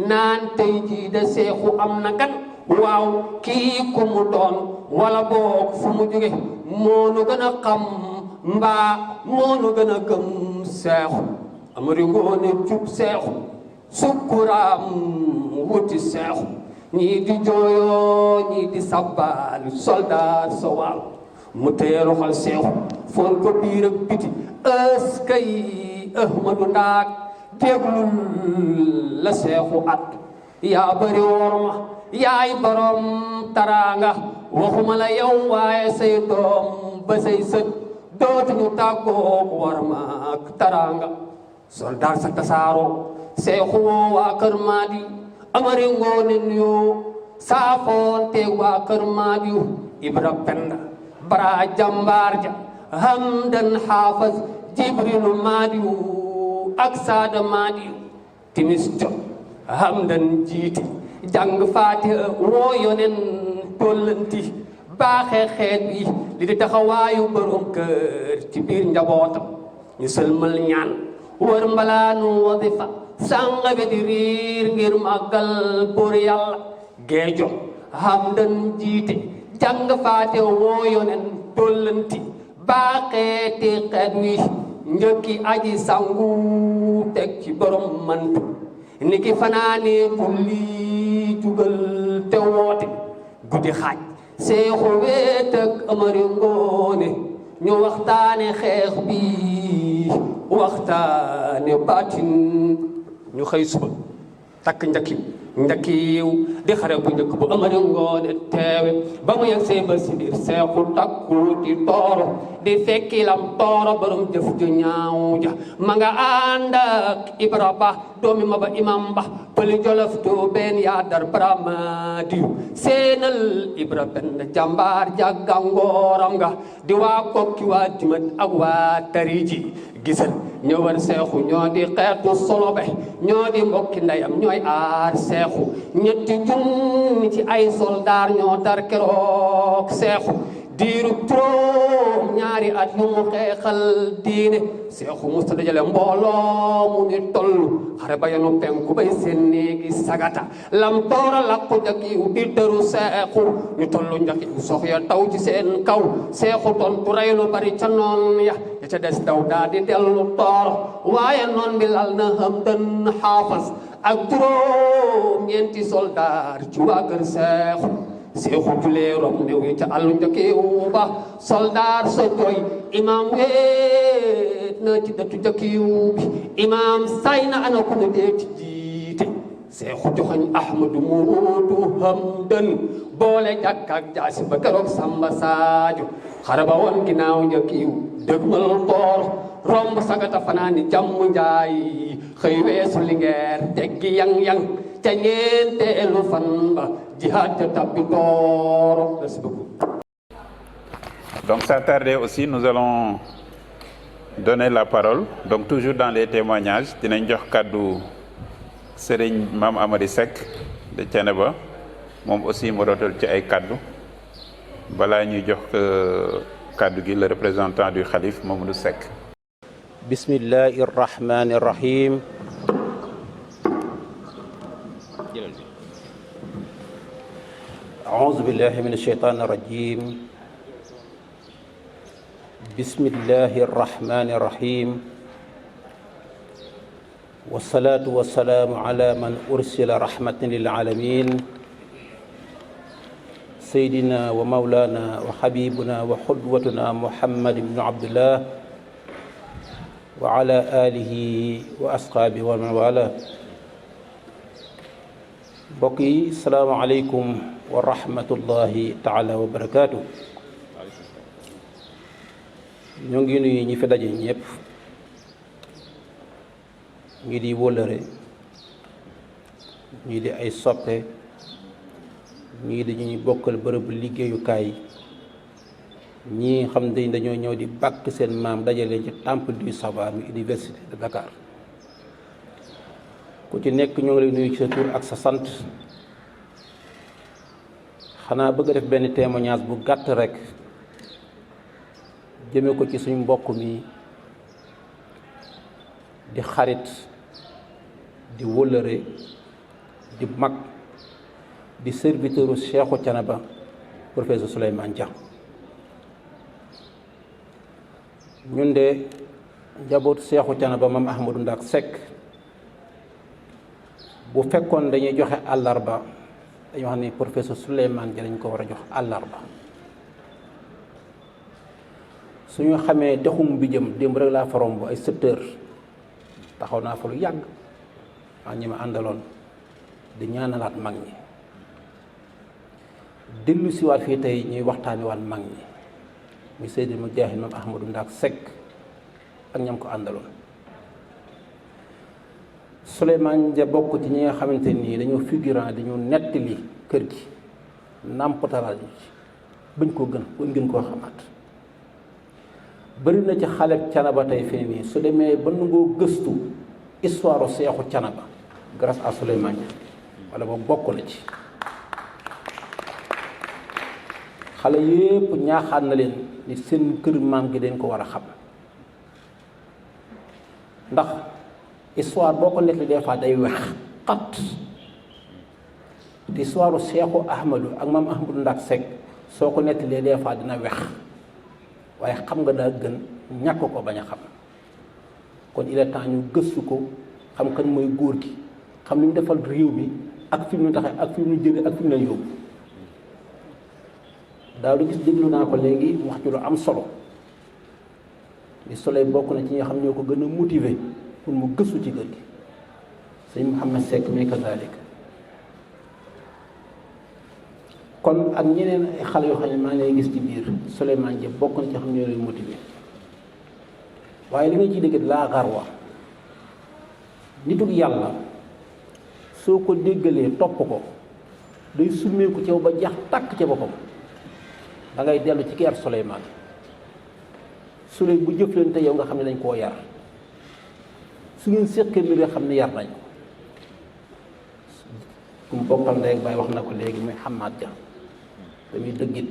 naan tey ji de seexu am na gan waaw kii ku mu doon wala boog fu mu jóge moonu gën a xam mbaa moonu gën a gëm seexu Amari Ngoone jub seexu sukkuraam wuti seexu ñii di jooyoo ñii di sabbal soldaar sa waaw mu téye loxol seexu foon ko biir ak biti ëskay Ahmadu Ndaak déglul la seexu at yaa bari worma yaay borom taraanga waxuma la yow waaye say doom ba say sët dootuñu tàggoo worma ak taraanga soldaar sa tasaaroo seexu woo waa kër Maadi Amari Ngoone nuyoo saafoon teeg waa kër Maadi Ibra Penda bara jàmbaar ja Hamdan Haafaz Jibrilu Maadi ak Saada Maadi timis jot Hamdan jiiti jàng Faatiha woo yonen tollanti baaxee xeet wi li di taxawaayu borom kër ci biir njabootam ñu sëlmal ñaan wër mbalaanu wadifa sanga be di riir ngir màggal pour yàlla geejo Hamdan jiite jàng Faatiha woo yonen tollanti baaxeeti xeet wi njëkki aji sangu teg ci borom mantu niki fanaane julli jugal te woote guddi xaaj seexu weet ak Amari Ngoone ñu waxtaane xeex bi waxtaane baatin ñu xëy suba takk njakkiw di xare bu njëkk bu Amari Ngoone teewe ba mu yegg see ba si biir seexu takku di tooro di fekki lam tooro borom jëf ju ñaaw ja ma nga ànd ak Ibra Ba doomi ma ba imam ba pëli jolof du benn yaa dar Bramadiyu seenal Ibra benn jàmbaar jàggangooram nga di waa kokki waa dimat ak waa tariji gisal ñëwal seexu ñoo di xeetu solobe ñoo di mbokki ndeyam ñooy aar seexu ñetti junni ci ay soldaar ñoo dar keroog seexu diiru juróom ñaari at yu mu xeexal diine seexu musta dajale mbooloo mu ni toll xare ba yanu penku bay seen néegi sagata lam toora laqu njakiw di tëru seexu ñu tollu njakiw sox ya taw ci seen kaw seexu tontu rey lu bari ca noon ya ca des daw daa di dellu toor waaye noon bi lal na Hamdan Haafaz ak juróom ñeenti soldaar ci waa kër seexu seexu julee rob néew yi ca àllu njakiw ba soldaar sa jooy imaam weet na ci dëttu njakiw bi imaam say na ana ku ne dee ci jiite seexu joxañ Ahmadu Muudu Hamdan boole jàkk ak jaasi ba keroog Samba Sadio xare ba woon ginnaaw njakiw dëgmal toor romb sagata fanaani jàmm njaay xëy weesu Linguère teggi yang-yang ca ñeenteelu fan ba jihaad ca tabbi tooro. Merci beaucoup. Donc sans tarder aussi nous allons donner la parole donc toujours dans les témoignages dinañ jox kàddu Serigne Mame Amary Seck de Thiénaba moom aussi mu rotal ci ay kàddu balaa ñuy jox kàddu gi le représentant du khalife Mamadou Seck. Bismillahi rahmani rahim. A'udhu billahi minash shaitanir rajim. Bismillahi rahmani rahim. Wassalatu wassalamu ala man ursila rahmatan lil alamin سيدنا ومولانا وحبيبنا وحدوتنا محمد بن عبد الله وعلى آله وأصحابه ومن والاه. mbokk yi salaamaaleykum wa rahmatullahi taala wa barakaatu. ñoo ngi nuyu ñi fi daje ñëpp, ñii di wóllëre, ñii di ay soppe, ñii di ñuy bokkal bërëbu liggéeyukaay, ñii xam ne dañoo ñëw di bàkk seen maam dajale ci temple du savoir mu université de Dakar. ku ci nekk ñoo ngi lay nuyu ci sa tur ak sa sant. xanaa bëgg a def benn témoignage bu gàtt rek jëme ko ci suñu mbokk mi di xarit, di wóllëre, di mag, di serviteuru Cheikhou Thiénaba professeur Souleymane Dia. ñun de njabootu Cheikhou Thiénaba Mame Ahmadou Ndack Seck bu fekkoon dañuy joxe àllarba dañu wax ni professeur Souleymane Dia lañ ko war a jox àllarba. suñu xamee dexum bi jëm démb rek laa fa romb ay 7 heures taxaw naa fa lu yàgg maa ñi ma àndaloon di ñaanalaat mag ñi. dellu siwaat fii tey ñuy waxtaani waat mag ñi muy Seydi Mujahid Mame Ahmadou Ndack Seck ak ñam ko àndaloon. Souleymane Dia bokk ci ñi nga xamante nii dañoo figurant dañu nettali kër gi nàmpatalal ñu ci bañ koo gën koo xamaat. bëri na ci xale Thiénaba tey fii nii su demee ba nangoo gëstu histoire Seexu Thiénaba grâce à Souleymane Dia wala ba bokk na ci. xale yépp ñaaxaat na leen ni seen kër maam gi dañ ko war a xam ndax histoire boo ko nettali des fois day wex xat te histoire Seexu Ahmadou ak Mame Ahmadou Ndack Seck soo ko nettalee des fois dina wex waaye xam nga daa gën ñàkk ko bañ a xam. kon il est temps ñu gëstu ko xam kan mooy góor gi, xam li mu defal réew mi ak fi mu taxee ak fi mu jëlee ak fi mu leen yóbbu. daaw di gis déglu naa ko léegi mu wax ci lu am solo li Soleil bokk na ci ñi nga xam ñoo ko gën a motiver pour mu gëstu ci kër gi. sëñ Mouhamed Seck mais kazalik kon ak ñeneen ay xale yoo xam ne maa ngi lay gis ci biir Souleymane Dia bokk na ci xam ñoo lay motiver. waaye li nga ciy dégg laa garwa nitu yàlla soo ko déggalee topp ko day summeeku ci yow ba jeex tàkk ca boppam. da ngay dellu ci kër Souleymane bu jëflante yow nga xam ne dañ koo yar su ngeen séqee mbir yoo xam ne yar nañ ko. ku mu bokkal ndey ak baay wax na ko léegi muy Hamad Dia dañuy dëggit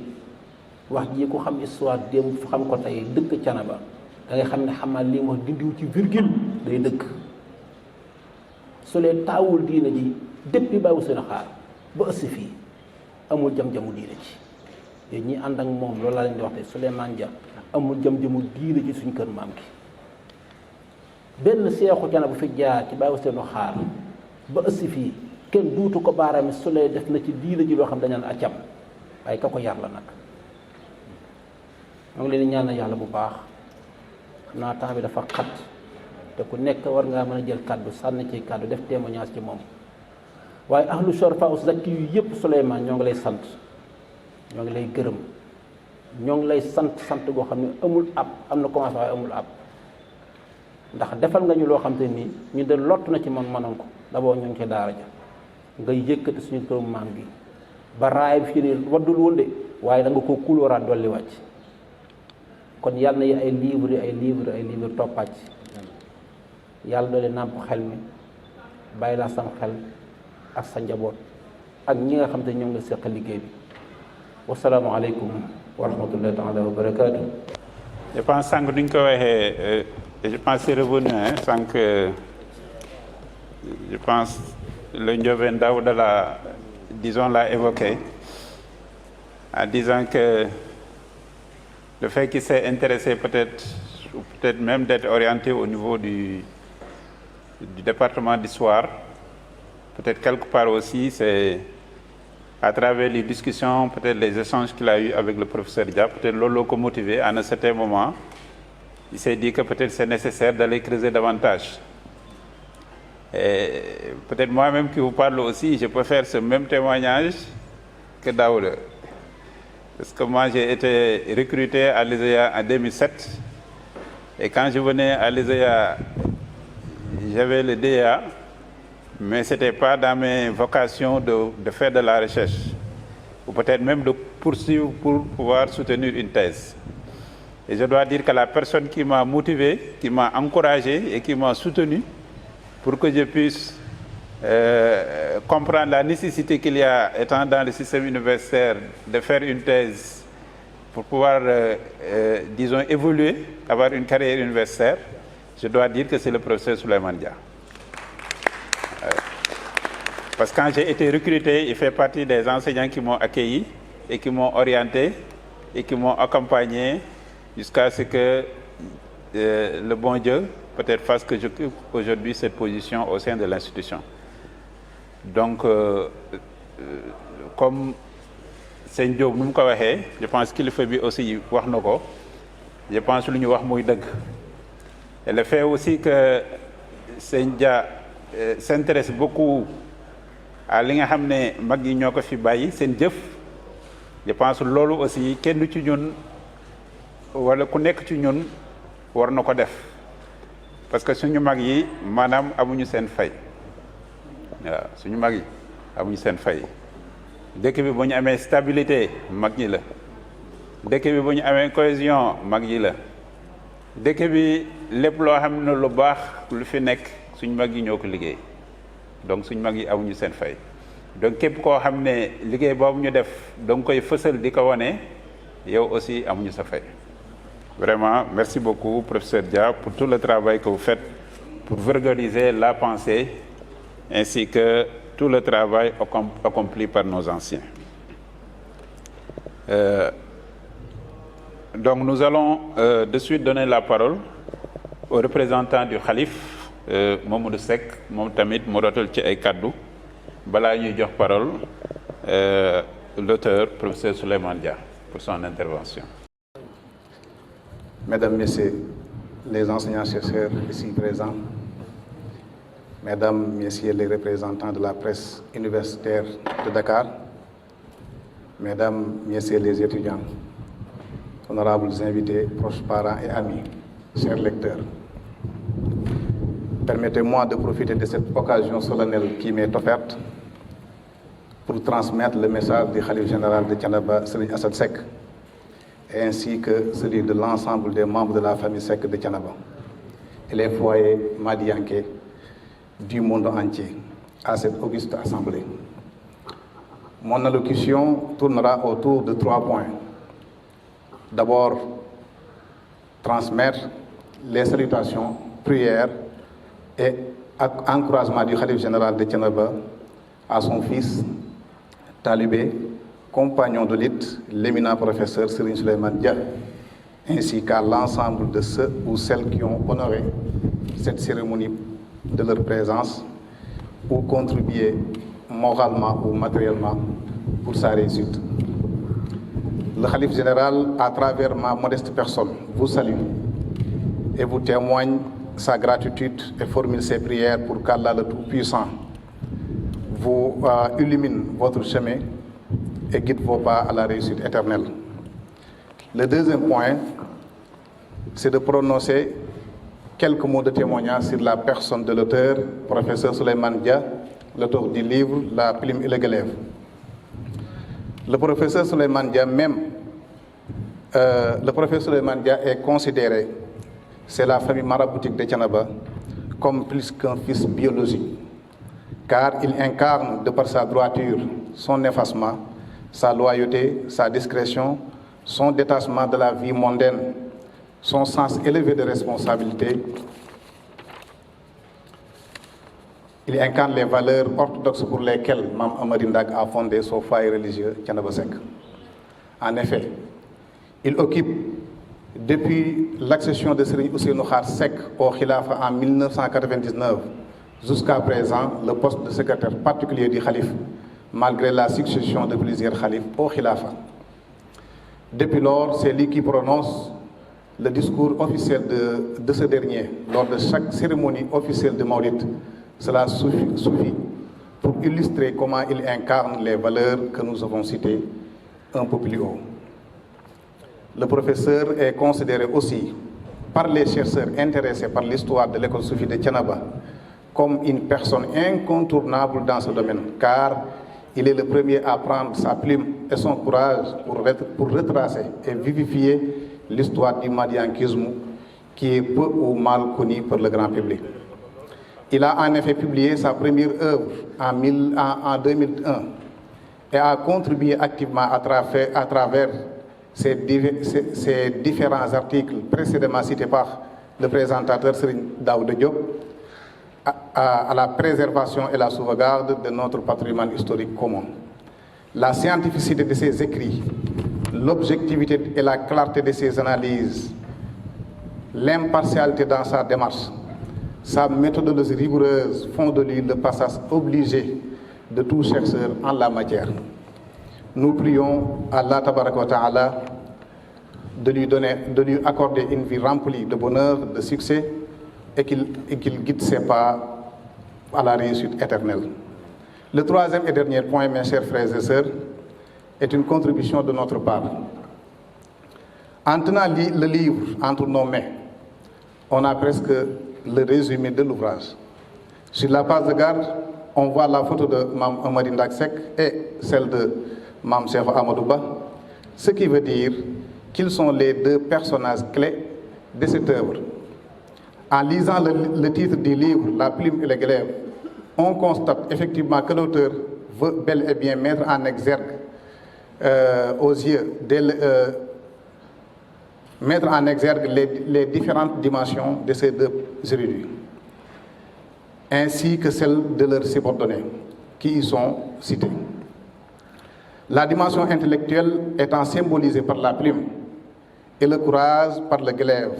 wax ji ku xam histoire démb xam ko tey dëkk Thiénaba da ngay xam ne Hamad li mu wax dindiwu ci virgule day dëkk. Souley taawul diina ji depuis bàyyiwu seen xaar ba ëssi fii amul jam-jamu diina ci. yéen ñi ànd ak moom loolu laa leen di wax te Souleymane Dia amul jëm-jëmu diine ci suñ kër maam gi. benn Seexu Thiénaba bu fi jaar ci bàyyi seenu xaar ba ëssi fii kenn duutu ko baaraami Souley def na ci diine ji loo xam dañu naan accam waaye ka ko yar la nag. maa ngi leen di ñaanal yàlla bu baax xam naa temps bi dafa xat te ku nekk war ngaa mën a jël kàddu sànni ci kàddu def témoignage ci moom waaye ahlu shorfa us zakki yu yëpp Souleymane ñoo ngi lay sant. ñoo ngi lay gërëm ñoo ngi lay sant goo xam ne amul ab am na commencé waaye amul ab ndax defal nga ñu loo xam te nii ñu de lott na ci mënoon ko d'abord ñu ngi ci daara ja nga yëkkati suñu këru maam gi ba raay bi fii nii waddul woon de waaye da nga ko kulóoraat dolli wàcc kon yàlla na yi ay livre toppaat yàlla doole nàmp xel mi bàyyi laa sam xel ak sa njaboot ak ñi nga xam te ñoom nga seq liggéey bi. wasalaamaaleykum wa rahmatullahi taala wa barakaatu. je pense sànq duñ ko waxee je pense c'est revenu sànq je pense le Ndiobène Daouda l'a évoqué en disant que le fait qu'il s'est intéressé peut-être même d'être orienté au niveau du département d'histoire, peut-être quelque part aussi c'est à travers les discussions, peut-être les échanges qu'il a eu avec le professeur Dia, peut-être Lolo ko motivé à un certain moment. Il s'est dit que peut-être c'est nécessaire d'aller creuser davantage. Et peut-être moi-même qui vous parle aussi, je peux faire ce même témoignage que Daoud. Parce que moi, j'ai été recruté à l'ISEA en 2007. Et quand je venais à l'ISEA, j'avais le DEA, mais ce n'était pas dans mes vocations de faire de la recherche, ou peut-être même de poursuivre pour pouvoir soutenir une thèse. Et je dois dire que la personne qui m'a motivé, qui m'a encouragé et qui m'a soutenu pour que je puisse comprendre la nécessité qu'il y a, étant dans le système universitaire, de faire une thèse pour pouvoir, disons, évoluer, avoir une carrière universitaire, je dois dire que c'est le professeur Souleymane Dia. Parce que quand j'ai été recruté, il fait partie des enseignants qui m'ont accueilli et qui m'ont orienté et qui m'ont accompagné jusqu'à ce que le bon Dieu peut-être fasse que j'occupe aujourd'hui cette position au sein de l'institution. Donc, comme Seigne Diop nous ko waxé, je pense qu'il fait aussi wax nako. Je pense lu ñu wax moy deug. Et le fait aussi que Seigne Dia s'intéresse beaucoup à li nga xamné mag yi ñoko fi bayyi seen jëf. Je pense lolu aussi kenn ci ñun wala ku nekk ci ñun war na ko def. Parce que suñu mag yi manam amuñu seen fay. Waaw suñu mag yi amuñu seen fay. Dëkk bi bu ñu amee stabilité mag ñi la. Dëkk bi bu ñu amee cohésion mag yi la. Dëkk bi lépp loo xam ne lu baax lu fi nekk suñu mag yi ñoo ko liggéey. Donc suñu mag yi amuñu seen fay. Donc képp koo xam ne liggéey boobu ñu def danga koy fësal di ko wane yow aussi amuñu sa fay. Vraiment, merci beaucoup, professeur Dia, pour tout le travail que vous faites pour vulgariser la pensée ainsi que tout le travail accompli par nos anciens. Donc nous allons de suite donner la parole au représentant du Khalif, Mamadou Seck, moom tamit mu rotal ci ay kaddu balaa ñuy jox parole l'auteur, professeur Souleymane Dia, pour son intervention. Mesdames, Messieurs les enseignants-chercheurs ici présents, Mesdames, Messieurs les représentants de la presse universitaire de Dakar, Mesdames, Messieurs les étudiants, honorables invités, proches parents et amis, chers lecteurs, permettez-moi de profiter de cette occasion solennelle qui m'est offerte pour transmettre le message du Khalife général de Thiénaba, Serigne Assane Seck, ainsi que celui de l'ensemble des membres de la famille Seck de Thiénaba et les foyers madiankés du monde entier à cette auguste assemblée. Mon allocution tournera autour de 3 points. D'abord, transmettre les salutations, prières et encouragement du Khalife général de Thiénaba à son fils, talibé, compagnon de lutte, l'éminent professeur Serigne Souleymane Dia, ainsi qu'à l'ensemble de ceux ou celles qui ont honoré cette cérémonie de leur présence ou contribué moralement ou matériellement pour sa réussite. Le Khalife général, à travers ma modeste personne, vous salue et vous témoigne sa gratitude et formule ses prières pour qu'Allah le Tout-Puissant vous illumine votre chemin et guide vos pas à la réussite éternelle. Le deuxième point, c'est de prononcer quelques mots de témoignage sur la personne de l'auteur, professeur Souleymane Dia, l'auteur du livre La Plume et le Glaive. Le professeur Souleymane Dia est considéré, c'est la famille maraboutique de Thiénaba, comme plus qu'un fils biologique, car il incarne, de par sa droiture, son effacement, sa loyauté, sa discrétion, son détachement de la vie mondaine, son sens élevé de responsabilité. Il incarne les valeurs orthodoxes pour lesquelles Mame Amary Ndak a fondé son foyer religieux Thiénaba Seck. En effet, il occupe, depuis l'accession de Serigne Ousseynou Khar Seck au Khilafa en 1999 jusqu'à présent, le poste de secrétaire particulier du Khalife malgré la succession de plusieurs khalifes au khilafa. Depuis lors, c'est lui qui prononce le discours officiel de ce dernier lors de chaque cérémonie officielle de Maulid. Cela suffit pour illustrer comment il incarne les valeurs que nous avons citées un peu plus haut. Le professeur est considéré aussi par les chercheurs intéressés par l'histoire de l'école soufie de Thiénaba comme une personne incontournable dans ce domaine, car il est le premier à prendre sa plume et son courage pour retracer et vivifier l'histoire du madiankisme qui est peu ou mal connue par le grand public. Il a en effet publié sa première œuvre en 2001 et a contribué activement à travers ces différents articles précédemment cités par le présentateur Serigne Daouda Diop à la préservation et la sauvegarde de notre patrimoine historique commun. La scientificité de ses écrits, l'objectivité et la clarté de ses analyses, l'impartialité dans sa démarche, sa méthodologie rigoureuse font de lui le passage obligé de tout chercheur en la matière. Nous prions Allah Tabaraka wa Ta'ala de lui accorder une vie remplie de bonheur, de succès et qu'il guide ses pas à la réussite éternelle. Le troisième et dernier point, mes chers frères et sœurs, est une contribution de notre part. En tenant le livre entre nos mains, on a presque le résumé de l'ouvrage. Sur la page de garde, on voit la photo de Mam Amari Ndak Seck et celle de Mam Cheikh Amadou Ba, ce qui veut dire qu'ils sont les deux personnages clés de cette œuvre. En lisant le titre du livre, La plume et le glaive, on constate effectivement que l'auteur veut bel et bien mettre en exergue mettre en exergue les différentes dimensions de ces deux érudits, ainsi que celles de leurs subordonnés, qui y sont cités. La dimension intellectuelle étant symbolisée par la plume et le courage par le glaive.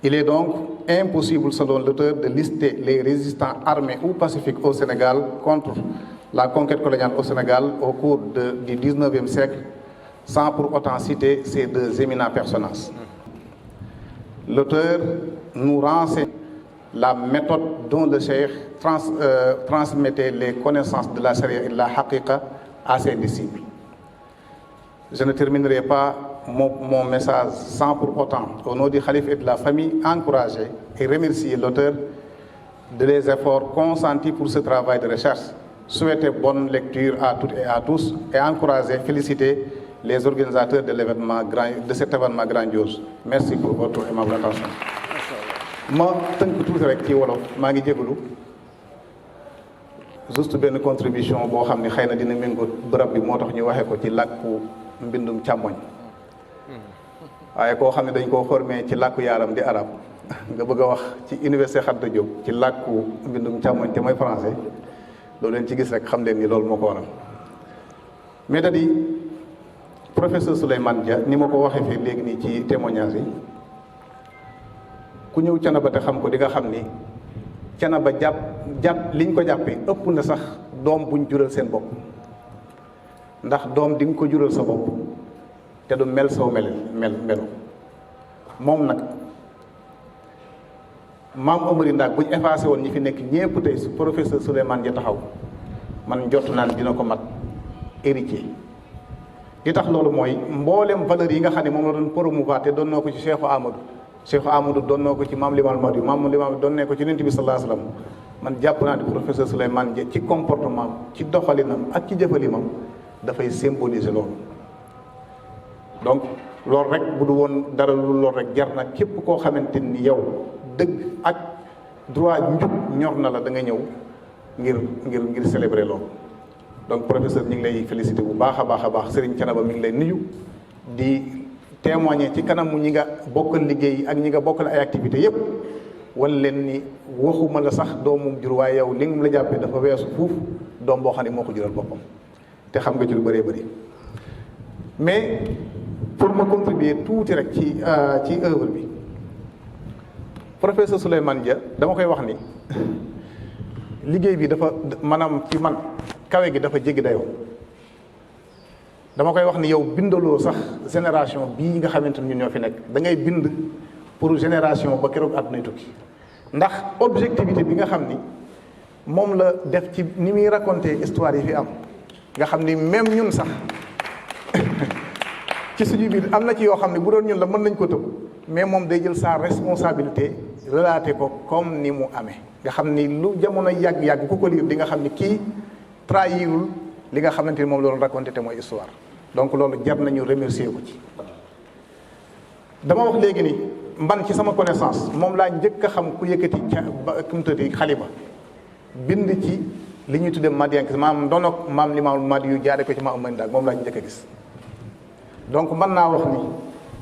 Il est donc impossible, selon l'auteur, de lister les résistants armés ou pacifiques au Sénégal contre la conquête coloniale au Sénégal au cours du 19e siècle, sans pour autant citer ces deux éminents personnages. L'auteur nous renseigne la méthode dont le cheikh transmettait les connaissances de la charia et de la haqiqa à ses disciples. Je ne terminerai pas mon message sans pour autant, au nom du khalife et de la famille, encourager et remercier l'auteur de les efforts consentis pour ce travail de recherche, souhaiter bonne lecture à toutes et à tous et encourager, féliciter les organisateurs de cet événement grandiose. Merci pour votre aimable attention. ma tënk tuuti rek ci wolof maa ngi jégalu juste benn contribution boo xam ne xëy na dina méngoo bërëb bi moo tax ñu waxee ko ci làkku mbindum càmmoñ waaye koo xam ne dañ koo formé ci làkku yaaram di arab nga bëgg a wax ci université Anta Diop ci làkku mbindum càmmoñ te mooy français loolu leen ci gis rek xam leen ni loolu moo ko waral mais da di professeur Souleymane Dia ni ma ko waxee fii léegi nii ci témoignage yi ku ñëw Thiénaba te xam ko di nga xam ni Thiénaba jàpp liñ ko jàppee ëpp na sax doom buñ jural seen bopp ndax doom di nga ko jural sa bopp te du mel soo melu moom nag maam Amari Ndaak buñ effacé woon ñi fi nekk ñépp tey su professeur Souleymane Dia taxaw man jot naan dina ko mat héritier li tax loolu mooy mboolem valeurs yi nga xam ne moom la doon promouvoir te doon noo ko ci Cheikh Amadou doon noo ko ci maam Limaam Mahdi maam Limaam doon ne ko ci Yonent bi sallallahu alayhi wasallam man jàpp naa ne professeur Souleymane Dia ci comportement ci doxalinam ak ci jëfalinam dafay symboliser loolu donc loolu rek bu du woon dara lu loolu rek jar na képp koo xamante ni yow dëgg ak droit njub ñor na la da nga ñëw ngir célébrer loolu donc professeur ñu ngi lay féliciter bu baax a baax Serigne Thiénaba mi ngi lay nuyu di témoigner ci kanamu ñi nga bokkal liggéey ak ñi nga bokkal ay activités yépp wala leen ni waxuma la sax doomu jur waaye yow li nga la jàppee dafa weesu fuuf doom boo xam ne moo ko jural boppam te xam nga ci lu bëree bëri mais pour ma contribuer tuuti rek ci œuvre bi professeur Souleymane Dia dama koy wax ni liggéey bi dafa maanaam ci man kawe gi dafa jéggi dayoo dama koy wax ni yow bindaloo sax génération bii nga xamante ni ñun ñoo fi nekk da ngay bind pour génération ba keroog àddunay tukki ndax objectivité bi nga xam ni moom la def ci ni muy raconter histoire yi fi am nga xam ni même ñun sax ci suñu biir am na ci yoo xam ne bu doon ñun la mën nañ ko tëb mais moom day jël sa responsabilité relater ko comme ni mu amee nga xam ni lu jamono yàgg-yàgg ku ko lire di nga xam ni kii trahirul li nga xamante ni moom la doon raconté te mooy histoire donc loolu jar nañu remercier ko ci. dama wax léegi ni man ci sama connaissance moom laa njëkk a xam ku yëkkati ca ba ku mu tëddee xalima bind ci li ñuy tuddee Madiankis maam ndonoog maam Limaamu Mahdi yu jaare ko ci maam Mani daal moom laa njëkk a gis donc mën naa wax ni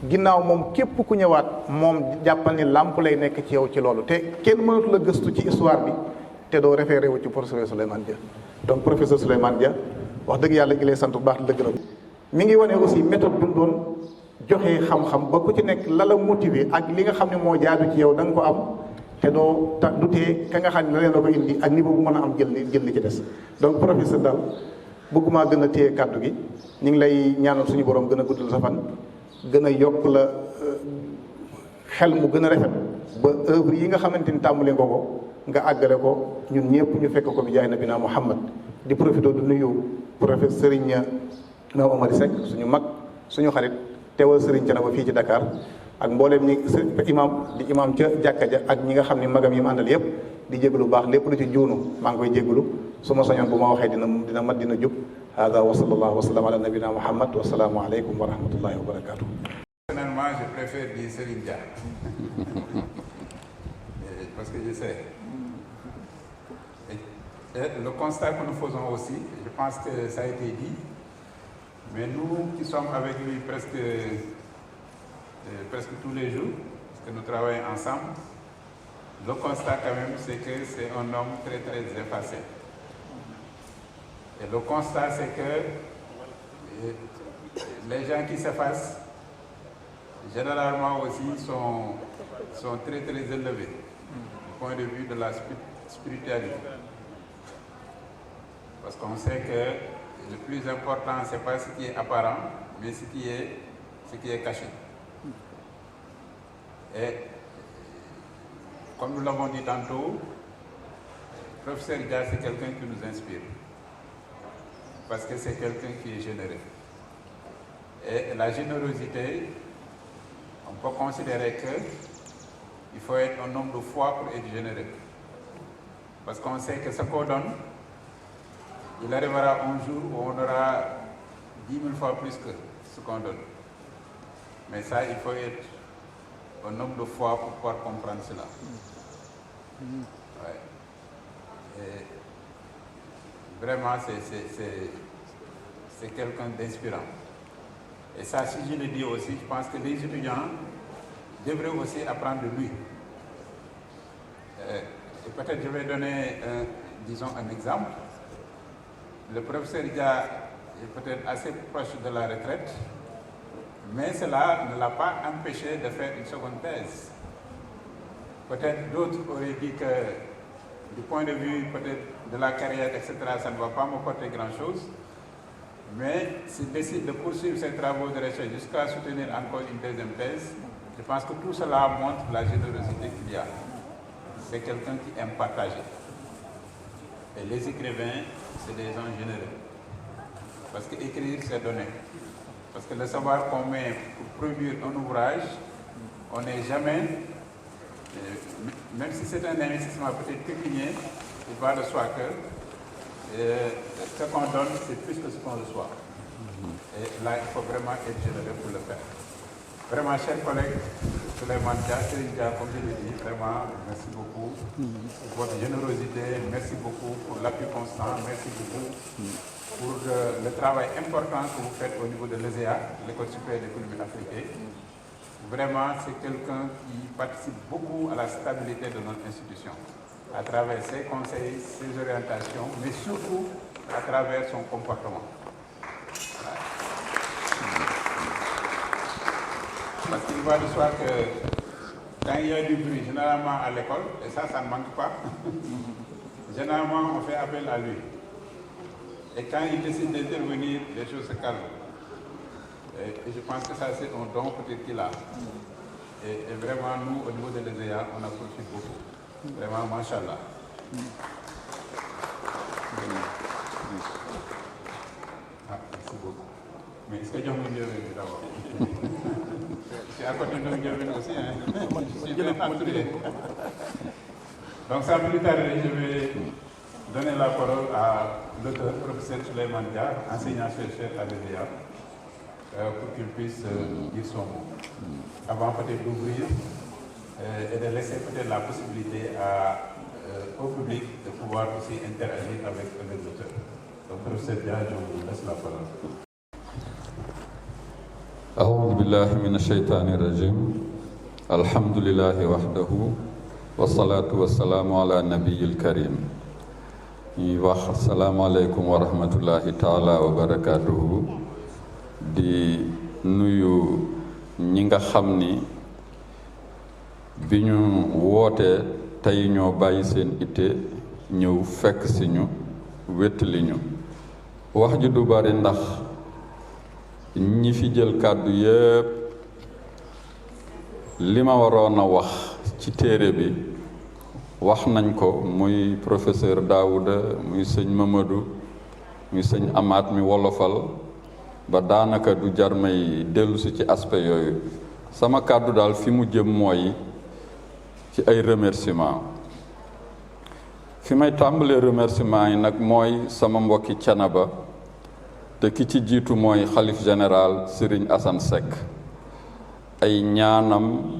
ginnaaw moom képp ku ñëwaat moom jàppal ni làmp lay nekk ci yow ci loolu te kenn mënatu la gëstu ci histoire bi te doo référé wu ci professeur Souleymane Dia donc professeur Souleymane Dia wax dëgg yàlla gi lay sant bu baax di la gërëm mi ngi wane aussi méthode bi mu doon joxe xam-xam ba ku ci nekk la la motiver ak li nga xam ne moo jaadu ci yow da nga ko am te doo ta du tee ka nga xam ne la leen la ko indi ak niveau bu mën a am jël li ci des donc professeur daal bëgguma gën a téye kàddu gi ñu ngi lay ñaanal suñu borom gën a guddal sa fan gën a yokk la xel mu gën a rafet ba œuvre yi nga xamante ni tàmbali nga ko nga àggale ko ñun ñëpp ñu fekk ko bi jaay na bi naa Muhammad di profité du nuyu professeur Serigne Imam Omar Seck suñu mag suñu xarit teewal Serigne Thiénaba fii ci Dakar ak mbooleem ñi imam di imam ca jàkka ja ak ñi nga xam ne magam yi mu àndal yëpp di jégalu baax lépp lu ci juunu maa ngi koy jégalu su ma soñoon bu ma waxee dina mat dina jub hada wa sallallahu wa sallam ala nabina Muhammad wa salaamu aleykum wa rahmatullahi wa barakatuh. Personnellement, je préfère dire Serigne Dia parce que je sais. Et le constat que nous faisons aussi, je pense que ça a été dit, mais nous qui sommes avec lui presque tous les jours, parce que nous travaillons ensemble, le constat quand même, c'est que c'est un homme très très effacé. Et le constat, c'est que les gens qui s'effacent, généralement aussi, sont très très élevés du point de vue de la spiritualité. Parce qu'on sait que le plus important, ce n'est pas ce qui est apparent, mais ce qui est caché. Et comme nous l'avons dit tantôt, le professeur Dia, c'est quelqu'un qui nous inspire. Parce que c'est quelqu'un qui est généreux. Et la générosité, on peut considérer qu'il faut être un homme de foi pour être généreux. Parce qu'on sait que ce qu'on donne, il arrivera un jour où on aura 10 000 fois plus que ce qu'on donne. Mais ça, il faut être un homme de foi pour pouvoir comprendre cela. Ouais. Et vraiment, c'est quelqu'un d'inspirant. Et ça, si je le dis aussi, je pense que les étudiants devraient aussi apprendre de lui. Et peut-être je vais donner, disons, un exemple. Le professeur Dia est peut-être assez proche de la retraite, mais cela ne l'a pas empêché de faire une seconde thèse. Peut-être d'autres auraient dit que, du point de vue peut-être de la carrière, etc., ça ne va pas m'apporter grand-chose, mais s'il décide de poursuivre ses travaux de recherche jusqu'à soutenir encore une deuxième thèse, je pense que tout cela montre la générosité qu'il y a. C'est quelqu'un qui aime partager. Et les écrivains, c'est des gens généreux. Parce qu'écrire, c'est donner. Parce que le savoir qu'on met pour produire un ouvrage, on n'est jamais, même si c'est un investissement peut-être pécuniaire, il va de soi que ce qu'on donne, c'est plus que ce qu'on reçoit. Et là, il faut vraiment être généreux pour le faire. Vraiment, chers collègues, Souleymane Dia, Serigne Dia, comme je l'ai dit, vraiment, merci beaucoup pour votre générosité, merci beaucoup pour l'appui constant, merci beaucoup pour le travail important que vous faites au niveau de l'ESEA, l'École supérieure d'économie africaine. Vraiment, c'est quelqu'un qui participe beaucoup à la stabilité de notre institution, à travers ses conseils, ses orientations, mais surtout à travers son comportement. Voilà. Parce qu'il va de soi que quand il y a du bruit, généralement à l'école, et ça ne manque pas, généralement on fait appel à lui. Et quand il décide d'intervenir, les choses se calment. Et je pense que ça, c'est un don peut-être qu'il a. Et vraiment, nous, au niveau de l'ESEA, on apprécie beaucoup. Vraiment, machallah. Ah, merci beaucoup. Mais est-ce que j'ai envie de venir d'abord? Je suis à côté de nous aussi. Hein. Je suis bien entouré. Donc, sans plus tarder, je vais donner la parole à l'auteur, professeur Souleymane Dia, enseignant-chercheur à l'ESEA, pour qu'il puisse dire son mot. Avant peut-être d'ouvrir et de laisser peut-être la possibilité au public de pouvoir aussi interagir avec les auteurs. Donc, professeur Dia, je vous laisse la parole. أعوذ بالله من الشيطان الرجيم الحمد لله وحده والصلاة والسلام على النبي الكريم السلام عليكم ورحمة الله تعالى وبركاته di nuyu ñi nga xam ni bi ñu wootee tey ñoo bàyyi seen itte ñëw fekk si ñu wéttali ñu wax ji du bari ndax ñi fi jël kàddu yépp li ma waroon a wax ci téere bi wax nañ ko muy professeur Daouda muy sëñ Mamadou muy sëñ Amaat mi wolofal ba daanaka du jar may dellusi ci aspect yooyu sama kàddu daal fi mu jëm mooy ci ay remerciement fi may tàmbalee remerciement yi nag mooy sama mbokki Thiénaba te ki ci jiitu mooy xalif général Serigne Assane Seck ay ñaanam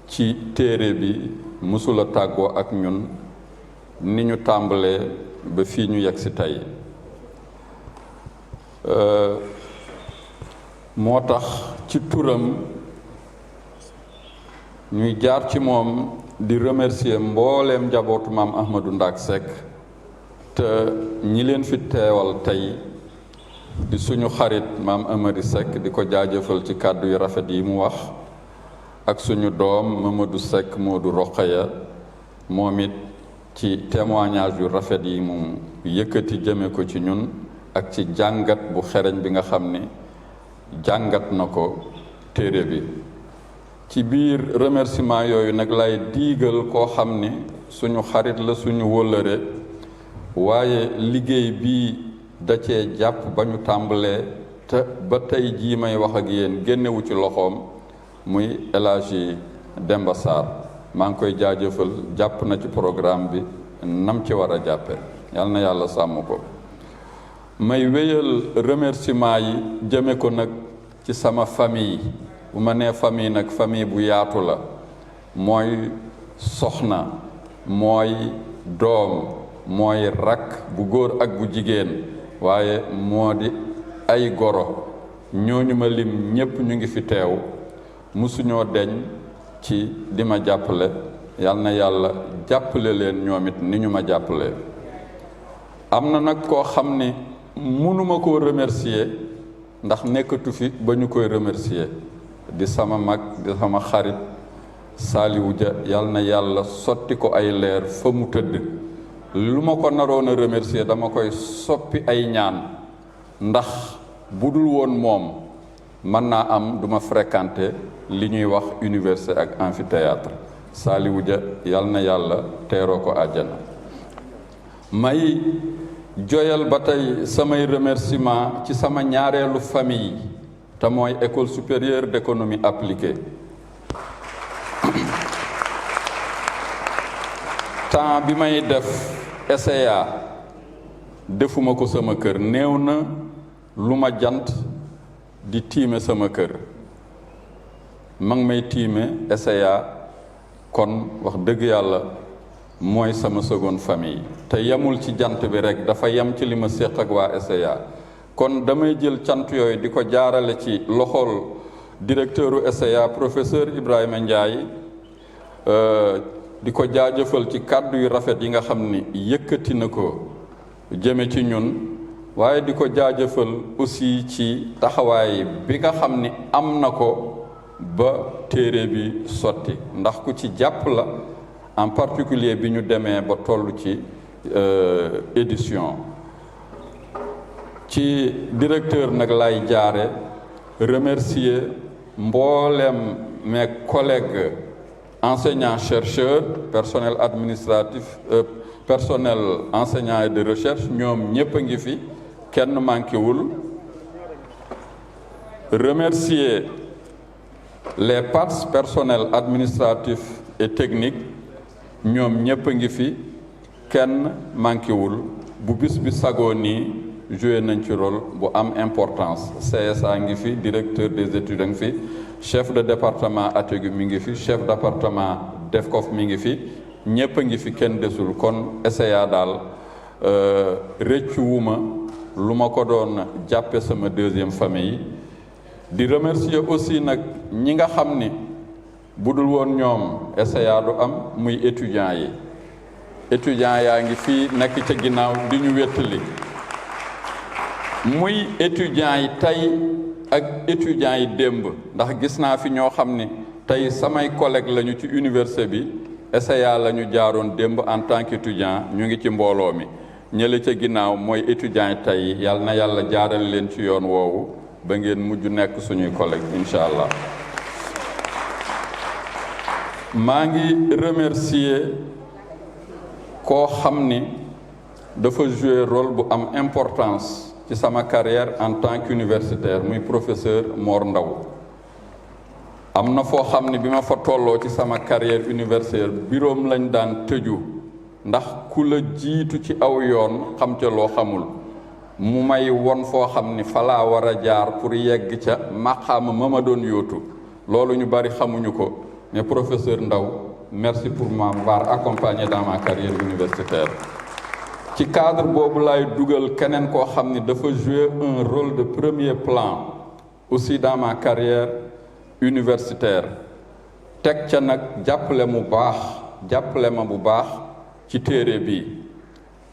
ci téere bi mësula tàggoo ak ñun ni ñu tàmbalee ba fii ñu yegg si tey moo tax ci turam ñuy jaar ci moom di remercier mbooleem njabootu maam Ahmadou Ndack Seck te ñi leen fi teewal tey di suñu xarit maam Amary Seck di ko jaajëfal ci kàddu yu rafet yi mu wax ak suñu doom Mamadou Seck Modou Rokhaya moom it ci témoignage yu rafet yi mu yëkkati jëme ko ci ñun ak ci jàngat bu xereñ bi nga xam ni jàngat na ko téere bi ci biir remerciement yooyu nag lay diigal koo xam ni suñu xarit la suñu wóllëre waaye liggéey bii da cee jàpp ba ñu tàmbalee te ba tey jii may wax ak yéen génnewu ci loxoom muy El Hadji Demba Sarr maa ngi koy jaajëfal jàpp na ci programme bi nam ci war a jàppe yal na yàlla sàmm ko may wéyal remerciement yi jëme ko nag ci sama famille bu ma nee famille nag famille bu yaatu la mooy soxna mooy doom mooy rakk bu góor ak bu jigéen waaye moo di ay goro ñooñu ma lim ñépp ñu ngi fi teew musuñoo deñ ci di ma jàppale yal na yàlla jàppale leen ñoom it ni ñu ma jàppale am na nag koo xam ni mënuma koo remercier ndax nekkatu fi ba ñu koy remercier di sama mag di sama xarit Saliou Dia yal na yàlla sotti ko ay leer fa mu tëdd lu ma ko naroon a remercier dama koy soppi ay ñaan ndax bu dul woon moom mën naa am duma fréquenter li ñuy wax université ak amphithéâtre Saliou Dia yal na yàlla teeroo ko àjjana may joyal ba tey samay remerciement ci sama ñaareelu famille te mooy école supérieure d'économie appliquée temps bi may def SEA defuma ko sama kër néew na lu ma jant di tiime sama kër ma ngi may tiime SEA kon wax dëgg yàlla mooy sama seconde famille te yemul ci jant bi rek dafa yem ci li ma séq ak waa SEA kon damay jël cant yooyu di ko jaarale ci loxol directeuru SEA professeur Ibrahima Ndiaye di ko jaajëfal ci kàddu yu rafet yi nga xam ni yëkkati na ko jëme ci ñun waaye di ko jaajëfal aussi ci taxawaay bi nga xam ni am na ko ba téere bi sotti ndax ku ci jàpp la en particulier bi ñu demee ba toll ci édition ci directeur nag lay jaare remercier mboolem mes collègues enseignants chercheurs personnel administratif personnel enseignant et de recherche ñoom ñépp a ngi fi kenn manqué wul remercier les PATS personnel administratif et technique ñoom ñépp a ngi fi kenn manqué wul bu bis bi sagoo nii joué nañ ci rôle bu am importance CSA ngi fi directeur des études a ngi fi chef de département ATEGU mi ngi fi chef département DEFCOF mi ngi fi ñépp a ngi fi kenn desul kon SEA daal rëccu wuma lu ma ko doon jàppe sama deuxième famille di remercier aussi nag ñi nga xam ni budul woon ñoom SEA du am muy étudiants yi étudiants yaa ngi fii nekk ca ginnaaw di ñu wéttali muy étudiants yi tey ak étudiants yi démb ndax gis naa fi ñoo xam ni tey samay collègues lañu ci université bi SEA la ñu jaaroon démb en tant qu'étudiant ñu ngi ci mbooloo mi ñële ca ginnaaw mooy étudiants yi tey yàlla na yàlla jaaral leen ci yoon woowu ba ngeen mujj nekk suñuy collègues incha allah maa ngi remercier koo xam ni dafa jouer rôle bu am importance ci sama carrière en tant qu'universitaire muy professeur Mor Ndaw am na foo xam ni bi ma fa tolloo ci sama carrière universitaire biroom lañ daan tëju ndax ku la jiitu ci aw yoon xam ca loo xamul mu may won foo xam ni fa laa war a jaar pour yegg ca maqaama ma doon yóotu loolu ñu bari xamuñu ko mais professeur Ndaw merci pour m'avoir accompagné dans ma carrière universitaire ci cadre boobu laay dugal keneen koo xam ni dafa jouer un rôle de premier plan aussi dans ma carrière universitaire teg ca nag jàppale ma bu baax ci téere bi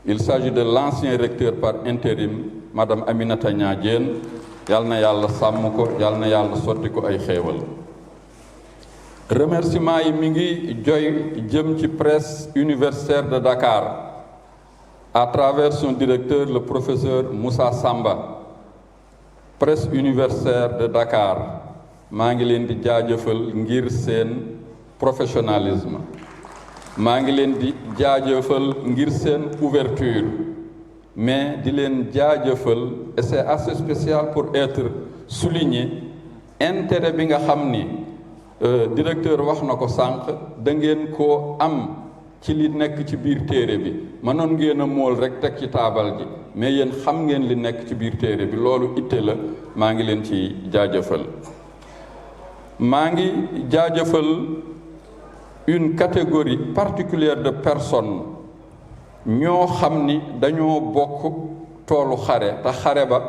il s'agit de l'ancien recteur par intérim madame Aminata Niadiène yal na yàlla sàmm ko yal na yàlla sotti ko ay xéewal remerciement yi mi ngi joy jëm ci presse universitaire de Dakar à travers son directeur le professeur Moussa Samba presse universitaire de Dakar maa ngi leen di jaajëfal ngir seen professionnalisme maa ngi leen di jaajëfal ngir seen ouverture mais di leen jaajëfal et c'est assez spécial pour être souligné intérêt bi nga xam ni directeur wax na ko sànq da ngeen koo am ci li nekk ci biir téere bi mënoon ngeen a mool rek teg ci taabal ji mais yéen xam ngeen li nekk ci biir téere bi loolu itte la maa ngi leen ci jaajëfal maa ngi jaajëfal une catégorie particulière de personnes ñoo xam ni dañoo bokk toolu xare te xare ba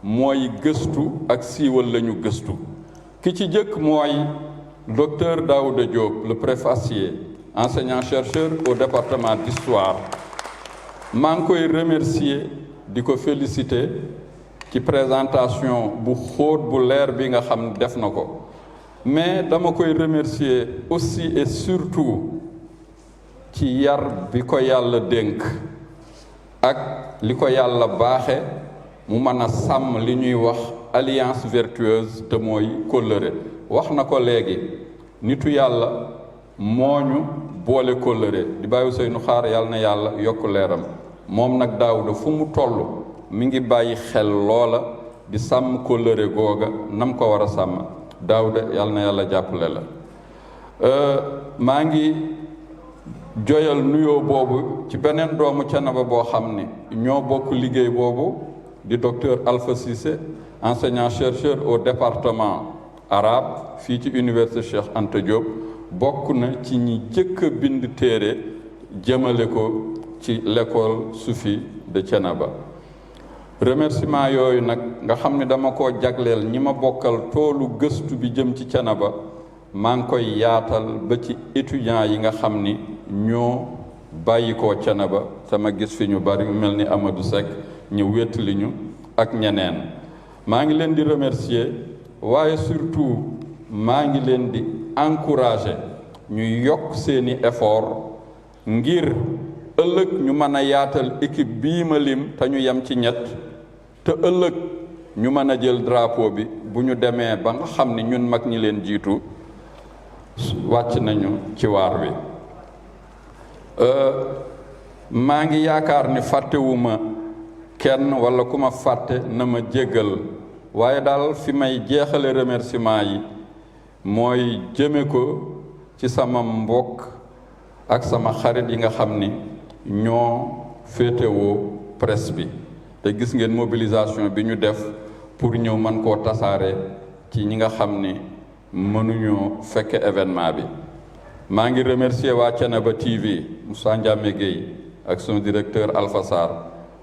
mooy gëstu ak siiwal lañu gëstu ki ci jëkk mooy docteur Daouda Diop le préfacier enseignant-chercheur au département d'histoire maa ngi koy remercier di ko féliciter ci présentation bu xóot bu leer bi nga xam def na ko mais dama koy remercier aussi et surtout ci yar bi ko yàlla dénk ak li ko yàlla baaxe mu mën a sàmm li ñuy wax alliance vertueuse te mooy kóllëre wax na ko léegi nitu yàlla moo ñu boole kóllëre di bàyyi Seynu Xaar yàlla na yàlla yokk leeram moom nag Daawuda fu mu toll mi ngi bàyyi xel loola di sàmm kóllëre googa nam ko war a sàmm Daawuda yàlla na yàlla jàppale la maa ngi joyal nuyoo boobu ci beneen doomu Thiénaba boo xam ne ñoo bokk liggéey boobu di docteur Alpha Cissé enseignant chercheur au département arabe fii ci université Cheikh Anta Diop bokk na ci ñi jëkk a bind téere jëmale ko ci l'école Soufi de Thiénaba remerciement yooyu nag nga xam ne dama ko jagleel ñi ma bokkal toolu gëstu bi jëm ci Thiénaba maa ngi koy yaatal ba ci étudiants yi nga xam ni ñoo bàyyi koo Thiénaba sama gis fi ñu bari mel ni Amadou Seck ñu wétali ñu ak ñeneen maa ngi leen di remercier waaye surtout maa ngi leen di encourager ñu yokk seeni effort ngir ëllëg ñu mën a yaatal équipe bii ma lim te ñu yem ci ñett te ëllëg ñu mën a jël drapeau bi bu ñu demee ba nga xam ni ñun mag ñi leen jiitu wàcc nañu ci waar wi. maa ngi yaakaar ni fàttewuma kenn walla ku ma fàtte na ma jéggal waaye daal fi may jeexale remerciement yi mooy jëme ko ci sama mbokk ak sama xarit yi nga xam ni ñoo féetewoo presse bi te gis ngeen mobilisation bi ñu def pour ñëw mën koo tasaare ci ñi nga xam ni mënuñoo fekke événement bi. maa ngi remercier waa Thiénaba TV Moussa Ndiamé Gueye ak son directeur Alpha Sarr.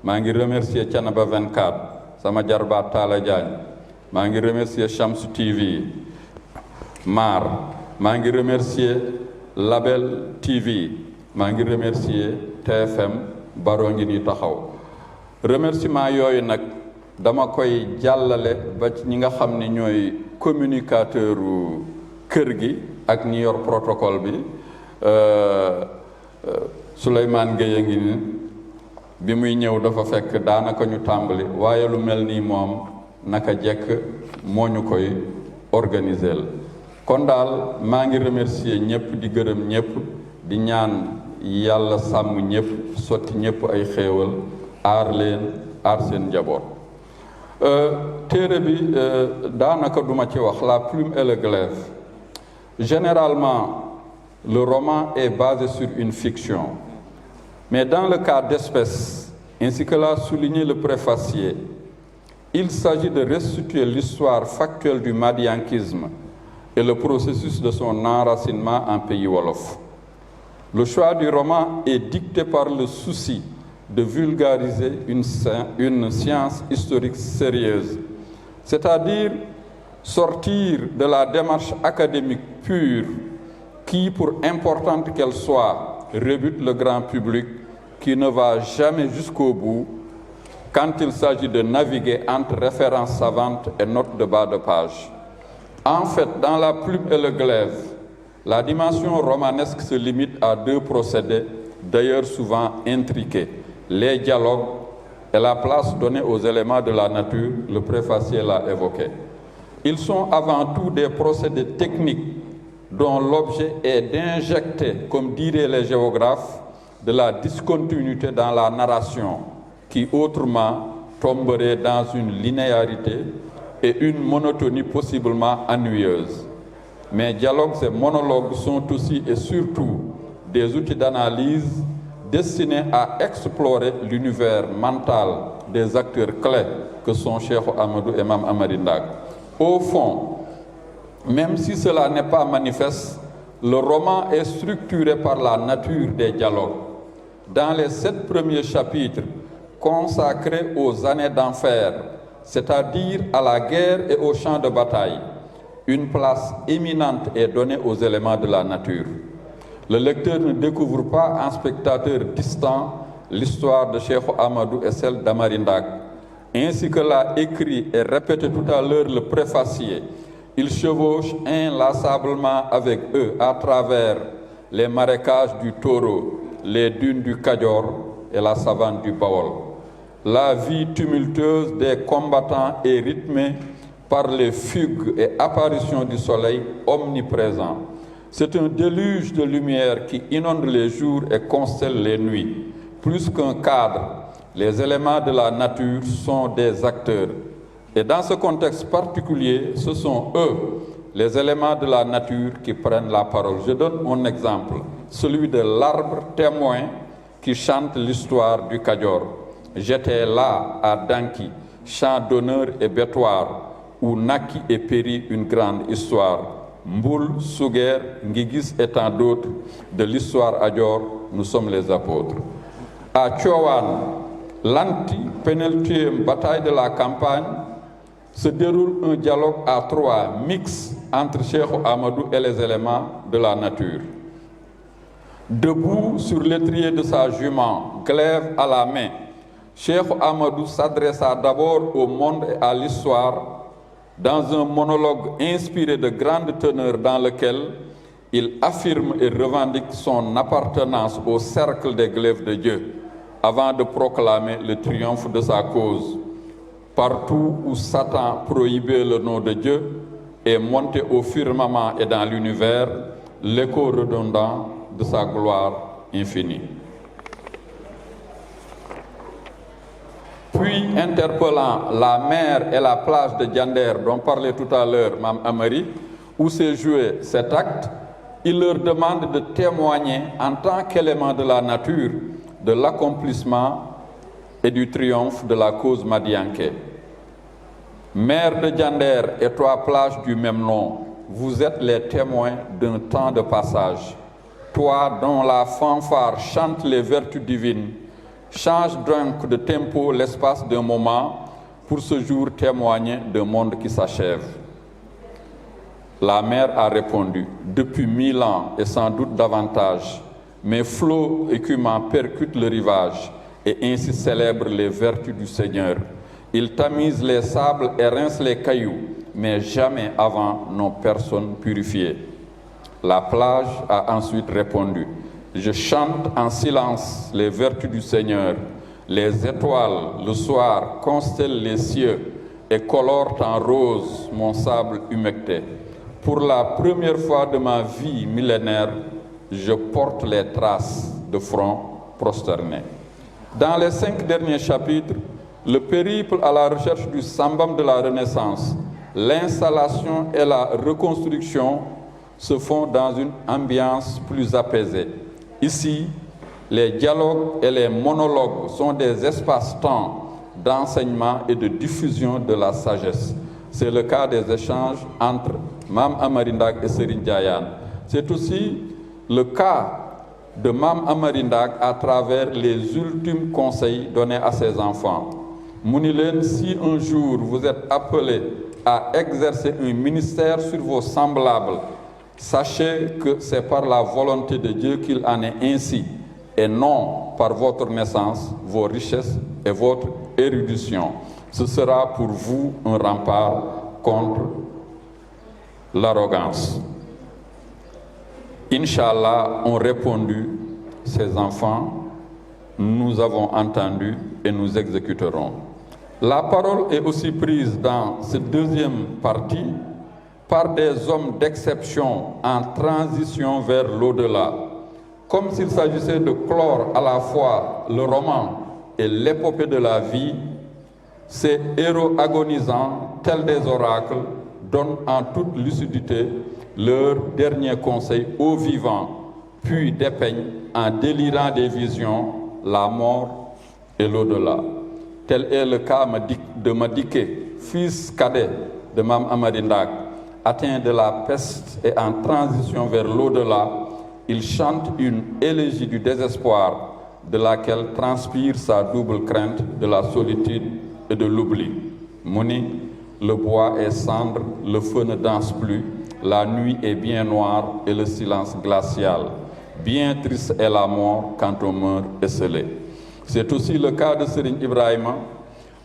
maa ngi remercier Thiénaba 24 sama jarbaat Talla Diagne. maa ngi remercier Shams TV Mar. maa ngi remercier Label TV. maa ngi remercier TFM Baro ngi ni taxaw. remerciement yooyu nag dama koy jàllale ba ci ñi nga xam ne ñooy communicateur kër gi ak ñi yor protocole bi. Souleymane Gueye ngi ni bi muy ñëw dafa fekk daanaka ñu tàmbali waaye lu mel nii moom naka jekk moo ñu koy organiser la kon daal maa ngi remercier ñëpp di gërëm ñëpp di ñaan yàlla sàmm ñëpp sotti ñëpp ay xéewal aar leen aar seen njaboot. téere bi daanaka duma ci wax la plume et le glaive. Généralement, le roman est basé sur une fiction. Mais dans le cas d'espèce, ainsi que l'a souligné le préfacier, il s'agit de restituer l'histoire factuelle du madiankisme et le processus de son enracinement en pays wolof. Le choix du roman est dicté par le souci de vulgariser une science historique sérieuse, c'est-à-dire sortir de la démarche académique pure qui, pour importante qu'elle soit, rebute le grand public qui ne va jamais jusqu'au bout quand il s'agit de naviguer entre références savantes et notes de bas de page. En fait, dans la plume et le glaive, la dimension romanesque se limite à deux procédés, d'ailleurs souvent intriqués, les dialogues et la place donnée aux éléments de la nature, le préfacier l'a évoqué. Ils sont avant tout des procédés techniques dont l'objet est d'injecter, comme diraient les géographes, de la discontinuité dans la narration, qui autrement tomberait dans une linéarité et une monotonie possiblement ennuyeuse. Mais dialogues et monologues sont aussi et surtout des outils d'analyse destinés à explorer l'univers mental des acteurs clés que sont Cheikh Amadou et Mame Amary Ndak. Au fond, même si cela n'est pas manifeste, le roman est structuré par la nature des dialogues. Dans les 7 premiers chapitres consacrés aux années d'enfer, c'est-à-dire à la guerre et aux champs de bataille, une place éminente est donnée aux éléments de la nature. Le lecteur ne découvre pas en spectateur distant l'histoire de Cheikh Amadou et celle d'Amary Ndak. Ainsi que l'a écrit et répété tout à l'heure le préfacier, il chevauche inlassablement avec eux à travers les marécages du Taureau, les dunes du Kadior et la savane du Bawol. La vie tumultueuse des combattants est rythmée par les fugues et apparitions du soleil omniprésent. C'est un déluge de lumière qui inonde les jours et constelle les nuits. Plus qu'un cadre, les éléments de la nature sont des acteurs. Et dans ce contexte particulier, ce sont eux, les éléments de la nature, qui prennent la parole. Je donne un exemple, celui de l'arbre témoin qui chante l'histoire du Kadior. J'étais là à Danki, champ d'honneur et bêtoir, où naquit et périt une grande histoire. Mboul, Souguer, Ngigis et tant d'autres, de l'histoire Adior, nous sommes les apôtres. À Tchowan, l'anti-pénultième bataille de la campagne, se déroule un dialogue à 3 mixte entre Cheikh Amadou et les éléments de la nature. Debout sur l'étrier de sa jument, glaive à la main, Cheikh Amadou s'adressa d'abord au monde et à l'histoire dans un monologue inspiré de grande teneur dans lequel il affirme et revendique son appartenance au cercle des glaives de Dieu avant de proclamer le triomphe de sa cause. Partout où Satan prohibait le nom de Dieu et montait au firmament et dans l'univers l'écho redondant de sa gloire infinie. Puis, interpellant la mer et la plage de Diender, dont parlait tout à l'heure Mme Amari, où s'est joué cet acte, il leur demande de témoigner en tant qu'élément de la nature de l'accomplissement et du triomphe de la cause madianké. Mer de Diender et 3 plages du même nom, vous êtes les témoins d'un temps de passage. Toi dont la fanfare chante les vertus divines, change donc de tempo l'espace d'un moment pour ce jour témoigner d'un monde qui s'achève. La mer a répondu, depuis 1000 ans et sans doute davantage, mes flots écumants percutent le rivage et ainsi célèbrent les vertus du Seigneur. Ils tamisent les sables et rincent les cailloux, mais jamais avant n'ont personne purifié. La plage a ensuite répondu, je chante en silence les vertus du Seigneur. Les étoiles, le soir, constellent les cieux et colorent en rose mon sable humecté. Pour la première fois de ma vie millénaire, je porte les traces de front prosterné. Dans les 5 derniers chapitres, le périple à la recherche du sambam de la Renaissance, l'installation et la reconstruction se font dans une ambiance plus apaisée. Ici, les dialogues et les monologues sont des espaces-temps d'enseignement et de diffusion de la sagesse. C'est le cas des échanges entre Mme Amary Ndak et Serigne Ndiayane. C'est aussi le cas de Mme Amary Ndak à travers les ultimes conseils donnés à ses enfants. Mounilen, si un jour vous êtes appelés à exercer un ministère sur vos semblables, sachez que c'est par la volonté de Dieu qu'il en est ainsi, et non par votre naissance, vos richesses et votre érudition. Ce sera pour vous un rempart contre l'arrogance. Inch'Allah, ont répondu ces enfants, nous avons entendu et nous exécuterons. La parole est aussi prise dans cette deuxième partie par des hommes d'exception en transition vers l'au-delà, comme s'il s'agissait de clore à la fois le roman et l'épopée de la vie. Ces héros agonisants, tels des oracles, donnent en toute lucidité leur dernier conseil aux vivants, puis dépeignent en délirant des visions la mort et l'au-delà. Tel est le cas de Madiké, fils cadet de Mme Amary Ndak, atteint de la peste et en transition vers l'au-delà. Il chante une élégie du désespoir de laquelle transpire sa double crainte de la solitude et de l'oubli. Mouni, le bois est cendre, le feu ne danse plus, la nuit est bien noire et le silence glacial. Bien triste est la mort quand on meurt esselé. C'est aussi le cas de Serigne Ibrahima,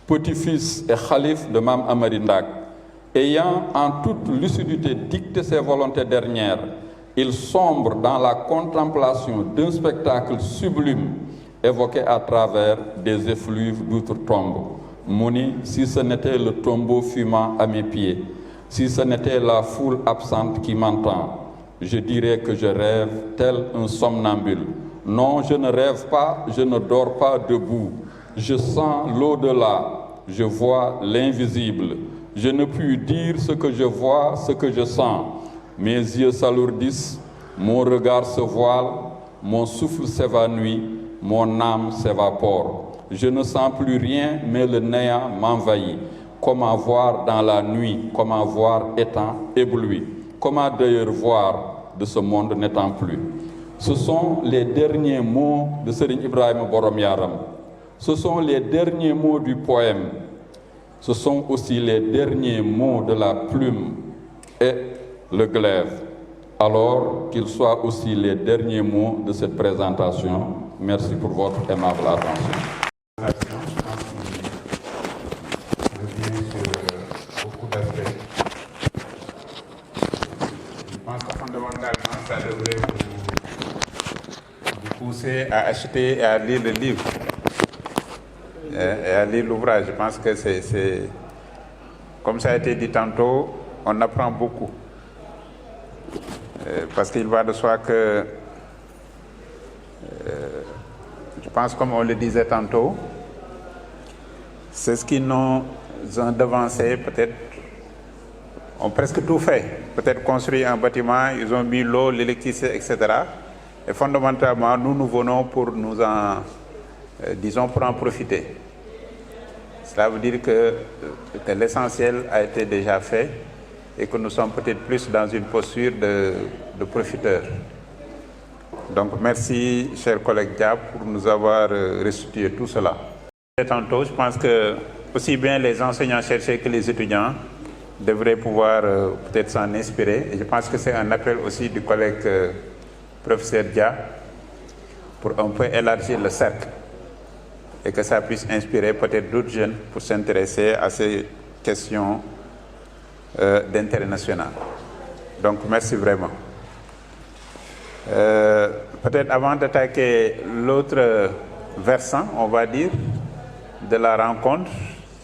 petit-fils et khalife de Mme Amary Ndak. Ayant en toute lucidité dicté ses volontés dernières, il sombre dans la contemplation d'un spectacle sublime évoqué à travers des effluves d'outre-tombe. Mouni, si ce n'était le tombeau fumant à mes pieds, si ce n'était la foule absente qui m'entend, je dirais que je rêve tel un somnambule. Non, je ne rêve pas, je ne dors pas debout. Je sens l'au-delà, je vois l'invisible. Je ne puis dire ce que je vois, ce que je sens. Mes yeux s'alourdissent, mon regard se voile, mon souffle s'évanouit, mon âme s'évapore. Je ne sens plus rien, mais le néant m'envahit. Comment voir dans la nuit, comment voir étant ébloui. Comment d'ailleurs voir de ce monde n'étant plus. Ce sont les derniers mots de Serigne Ibrahima Borom Yaram. Ce sont les derniers mots du poème. Ce sont aussi les derniers mots de la plume et le glaive. Alors qu'ils soient aussi les derniers mots de cette présentation. Merci pour votre aimable attention. Beaucoup d'aspects. Je pense que fondamentalement, ça devrait vous pousser à acheter et à lire le livre. et à lire l'ouvrage. Je pense que c'est, comme ça a été dit tantôt, on apprend beaucoup. Parce qu'il va de soi que, je pense comme on le disait tantôt, c'est ce qui nous ont devancé, peut-être, ont presque tout fait. Peut-être construit un bâtiment, ils ont mis l'eau, l'électricité, etc. Et fondamentalement, nous venons pour nous en, disons, pour en profiter. Cela veut dire que l'essentiel a été déjà fait et que nous sommes peut-être plus dans une posture de profiteurs. Donc merci, chers collègues Diab, pour nous avoir restitué tout cela. Et tantôt, je pense que aussi bien les enseignants-chercheurs que les étudiants devraient pouvoir peut-être s'en inspirer. Et je pense que c'est un appel aussi du collègue professeur Dia pour un peu élargir le cercle et que ça puisse inspirer peut-être d'autres jeunes pour s'intéresser à ces questions d'intérêt national. Donc merci vraiment. Peut-être avant d'attaquer l'autre versant, on va dire, de la rencontre,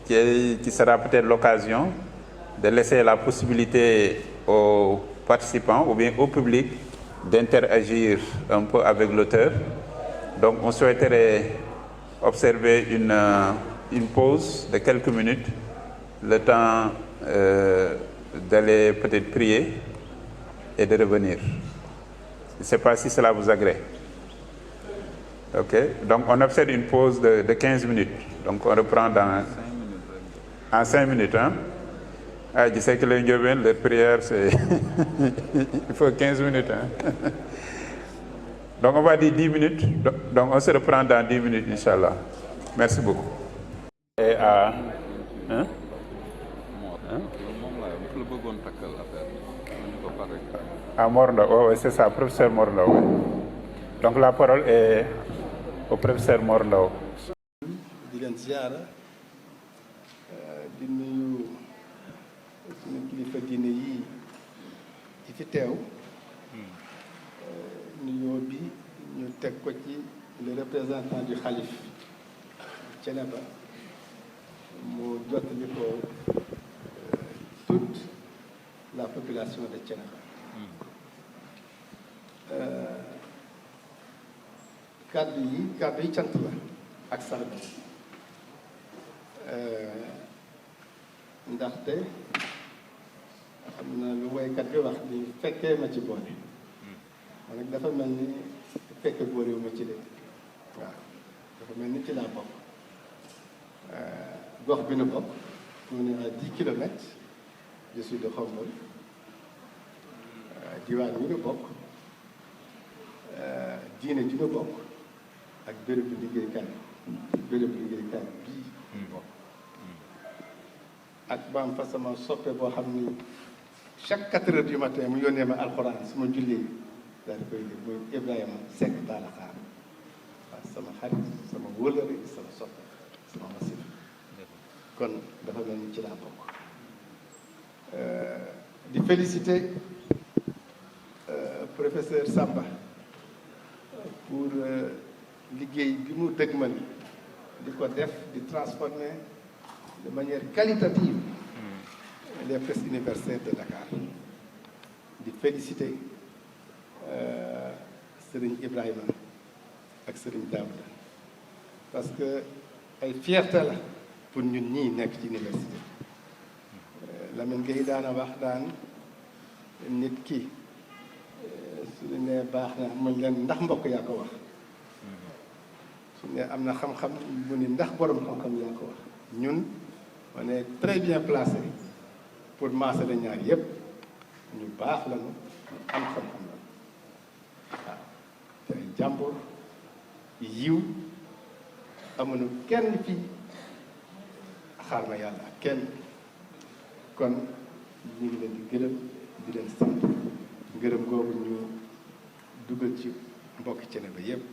qui sera peut-être l'occasion de laisser la possibilité aux participants ou bien au public d'interagir un peu avec l'auteur. Donc on souhaiterait observer une pause de quelques minutes, le temps d'aller peut-être prier et de revenir. Je ne sais pas si cela vous agrée. Ok, donc on observe une pause de 15 minutes. Donc on reprend en 5 minutes. Hein? Ah, je sais que les Ndiobènes, les prières, c'est il faut 15 minutes. Hein? Donc on va dire 10 minutes. Donc on se reprend dans 10 minutes, Inch'Allah. Merci beaucoup. Et à... Hein? À Morla, oh, c'est ça, professeur Morla. Oui. Donc la parole est au professeur Morla. di leen ziara di nuyu suñu kilifa diine yi fi teew nuyoo bi ñu teg ko ci le représentant du xalif Thiénaba mu jottali ko toute la population de Thiénaba. kàddu yi cant la ak sargal ndaxte xam na lu woykat bi wax ni fekkee ma ci boole man nag dafa mel ni fekke boolewu ma ci de waaw dafa mel ni ci laa bokk gox bi nu bokk mu ne à 10 kilomètres je suis de Khombole diwaan mi nu bokk diine ji nu bokk ak bérébu liggéeykaay bii bokk ak ba am fa sama soppe boo xam ni chaque 4 heures du matin mu yónnee ma alxuraan su ma jullee daal di koy def muy Ibrahima Seck Talla Xaar waaw sama xarit sama wóolari sama soppe sama wasif kon dafa mel ni ci laa bokk di féliciter professeur Samba pour liggéey bi mu dëgmal di ko def di transformer de manière qualitative les presses universitaires de Dakar di féliciter Serigne Ibrahima ak Serigne Daouda parce que ay fierté la pour ñun ñii nekk ci université Lamine Gueye daana wax daan nit ki su ne baax na muñ leen ndax mbokk yaa ko wax su ne am na xam-xam mu ni ndax borom xam-xam yaa ko wax ñun on est très bien placé pour maasale ñaar yépp ñu baax lañu ñu am xam-xam la waaw te ay jàmbur yiw amuñu kenn fii xaar ma yàlla ak kenn kon ñu ngi leen di gërëm di leen sant ngërëm googu ñu dugal ci mbokki Thiénaba yépp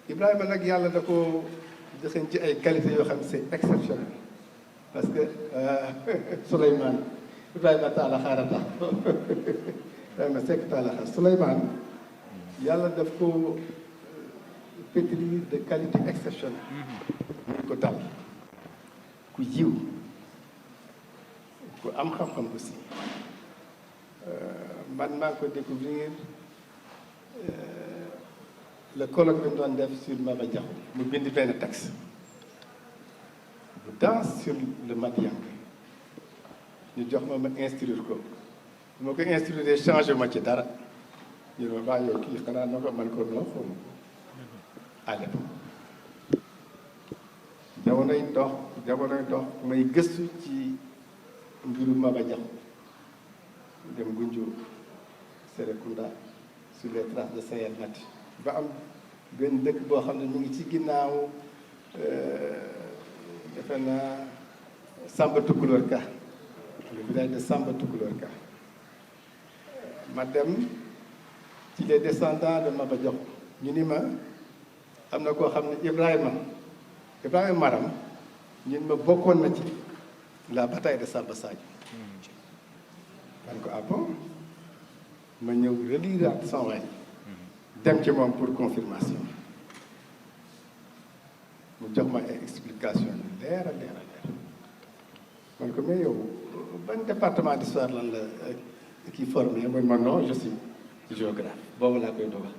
Ibrahima nag yàlla da ko dëxañ ci ay qualité yoo xam ne c'est exceptionnel parce que Souleymane Ibrahima Talla Xaar a tax Ibrahima Seck Talla Xaar Souleymane yàlla daf ko pétrir de qualité exceptionnelle. ñu ko dal ku yiw ku am xam-xam aussi man maa ngi ko découvrir le colloque bi ñu doon def sur Maba Diakhou mu bind benn texte bu danse sur le Madianké ñu jox ma instruire ko bu ma ko instruire changé ma ci dara ñu ne ma baa yow kii xanaa na ko man ko non xaw ma à l'époque jamonoy dox may gëstu ci mbiru Maba Diakhou dem Gunjur Serekunda sur les traces de Sayel Mati ba am benn dëkk boo xam ne mu ngi ci ginnaaw defe naa Samba Tukulóor Ka le village de Samba Tukulóor Ka ma dem ci les descendants de Maba Diakhou ñu ni ma am na koo xam ne Ibrahima Maram ñun ma bokkoon na ci la bataille de Samba Sadio man ko ah bon ma ñëw reliraat son waay dem ci moom pour confirmation mu jox ma ay explication yu leer a leer man ko mais yow ban département d'histoire lan la kii formé mooy man non je suis géographe boobu laa koy dogal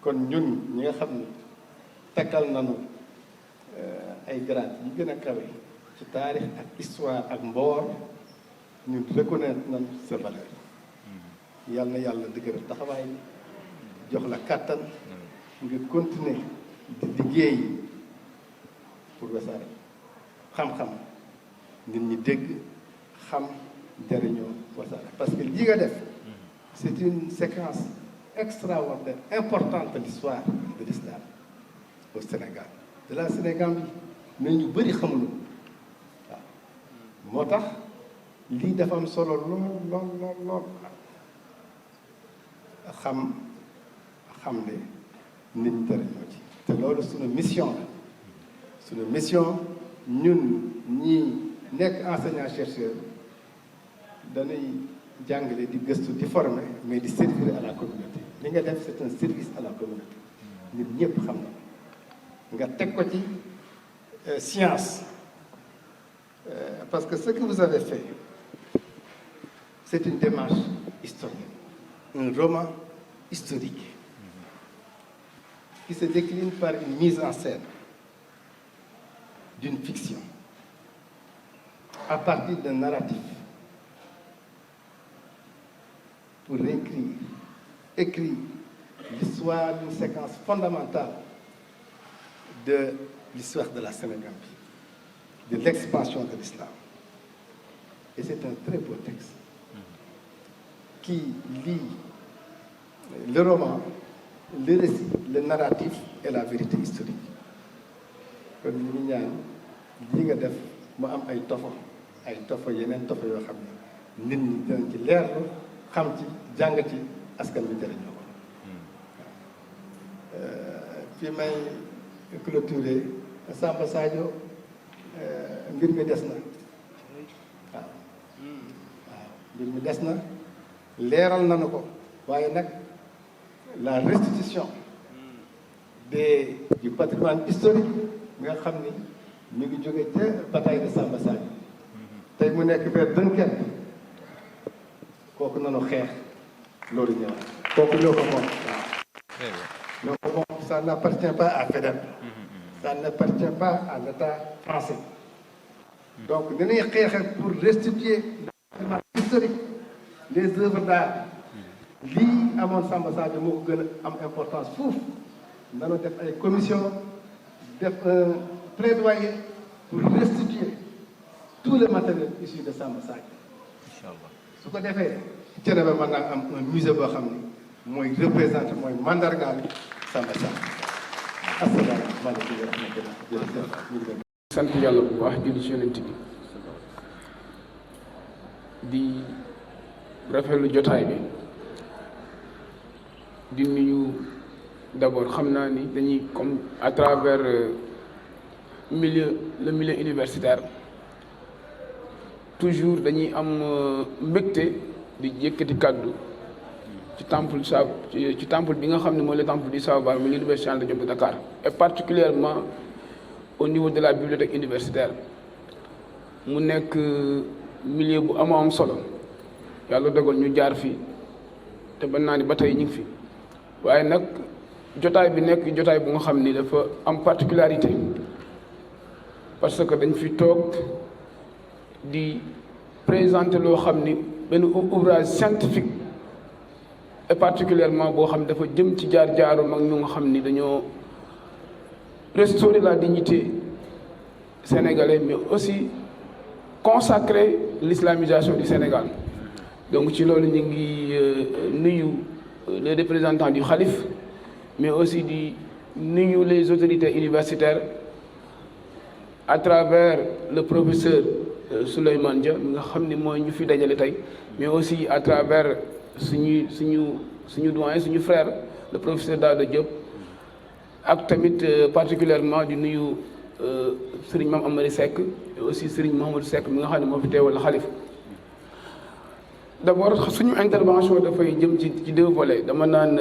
kon ñun ñi nga xam ne takkal nañu ay grade yi gën a kawe ci taarix ak histoire ak mboor ñun reconnaître nañ sa valeur yàlla na yàlla dëgëral taxawaay jox la kàttan nga continuer di liggéey pour Wassare xam-xam nit ñi dégg xam jëriñoo Wassare parce que lii nga def c'est une séquence extraordinaire importante de l'histoire de l'islam au Sénégal de la Sénégambie mais ñu bëri xamuñu waaw moo tax lii dafa am solo lool xam ne nit ñi jëriñoo ci te loolu suñu mission la suñu mission ñun ñi nekk enseignant chercheur dañuy jàngale di gëstu di former mais di servir à la communauté li nga def c'est un service à la communauté nit ñëpp xam na nga teg ko ci science parce que ce que vous avez fait c'est une démarche historique un roman historique qui se décline par une mise en scène d'une fiction à partir d'un narratif pour écrire l'histoire d'une séquence fondamentale de l'histoire de la Sénégambie, de l'expansion de l'islam. Et c'est un très beau texte qui lie le roman, le récit, le narratif et la vérité historique. kon ñu ngi ñaan li nga def mu am ay tofo yeneen tofo yoo xam ne nit ñi dinañ ci leerlu xam ci jàng ci askan bi jëriñoo ko fi may clôturer Samba Sadio mbir mi des na waaw mbir mi des na leeral nañu ko waaye nag la restitution du patrimoine historique nga xam ni mi ngi jóge ca bataille de Samba Sadio tey mu nekk vers Dunkerque kooku nanu xeex loolu ñëwaat kooku ñoo ko moom waaw ñoo ko moom ça n'appartient pas à Faidherbe ça n'appartient pas à l'État français donc dañuy xeexal pour restituer le patrimoine historique les œuvres d'art lii amoon Samba Sadio moo ko gën a am importance foofu nanu def ay commission def un plaidoyer pour restituer tout le matériel issu de Samba Sadio inchallah su ko defee Thiénaba mën naa am un musée boo xam ne mooy représenté mooy mandargaal Samba Sadio asalaamaaleykum wa rahmatulah jërëjëf sant yàlla bu baax julli ci yonent bi di rafetlu jotaay bi di nuyu d'abord xam naa ni dañuy comme à travers le milieu universitaire toujours dañuy am mbégte di yëkkati kàddu ci temple bi nga xam ne mooy le temple du savoir mu l'université Cheikh Anta Diop de Dakar et particulièrement au niveau de la bibliothèque universitaire mu nekk milieu bu am solo yàlla dogal ñu jaar fi te ba naa ni ba tey ñu ngi fi waaye nag jotaay bi nekk jotaay bu nga xam ni dafa am particularité parce que dañ fi toog di présenter loo xam ni benn ouvrage scientifique et particulièrement boo xam ne dafa jëm ci jaar-jaaru mag ñu nga xam ni dañoo restaurer la dignité sénégalaise mais aussi consacrer l'islamisation du Sénégal donc ci loolu ñu ngi nuyu les représentants du khalife mais aussi di nuyu les autorités universitaires à travers le professeur Souleymane Dia mi nga xam ni mooy ñu fi dajale tey mais aussi à travers suñu doyen suñu frère le professeur Daouda Diop ak tamit particulièrement di nuyu Serigne Mame Amary Seck et aussi Serigne Mouhamadou Seck mi nga xam ne moo fi teewal la xalif d'abord suñu intervention dafay jëm ci deux volets dama naan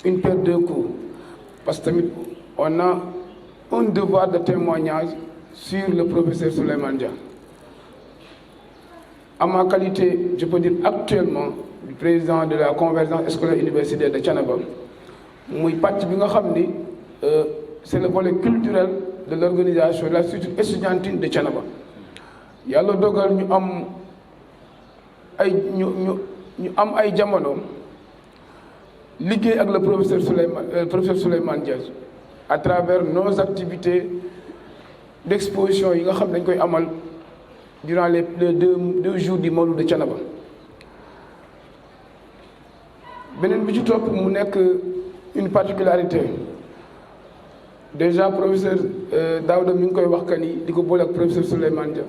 une pierre deux coups parce que tamit on a un devoir de témoignage sur le professeur Souleymane Dia. À ma qualité, je peux dire actuellement, du président de la convergence scolaire universitaire de Thiénaba, muy pàcc bi nga xam ni c'est le volet culturel de l'organisation de la structure estudiantine de Thiénaba. yàlla dogal ñu am ay jamono liggéey ak le professeur Souleymane Dia à travers nos activités d'exposition yi nga xam dañ koy amal durant les deux jours du Mawlud de Thiénaba beneen bi ci topp mu nekk une particularité déjà professeur Daouda mi ngi koy wax que ni di ko boole ak professeur Souleymane Dia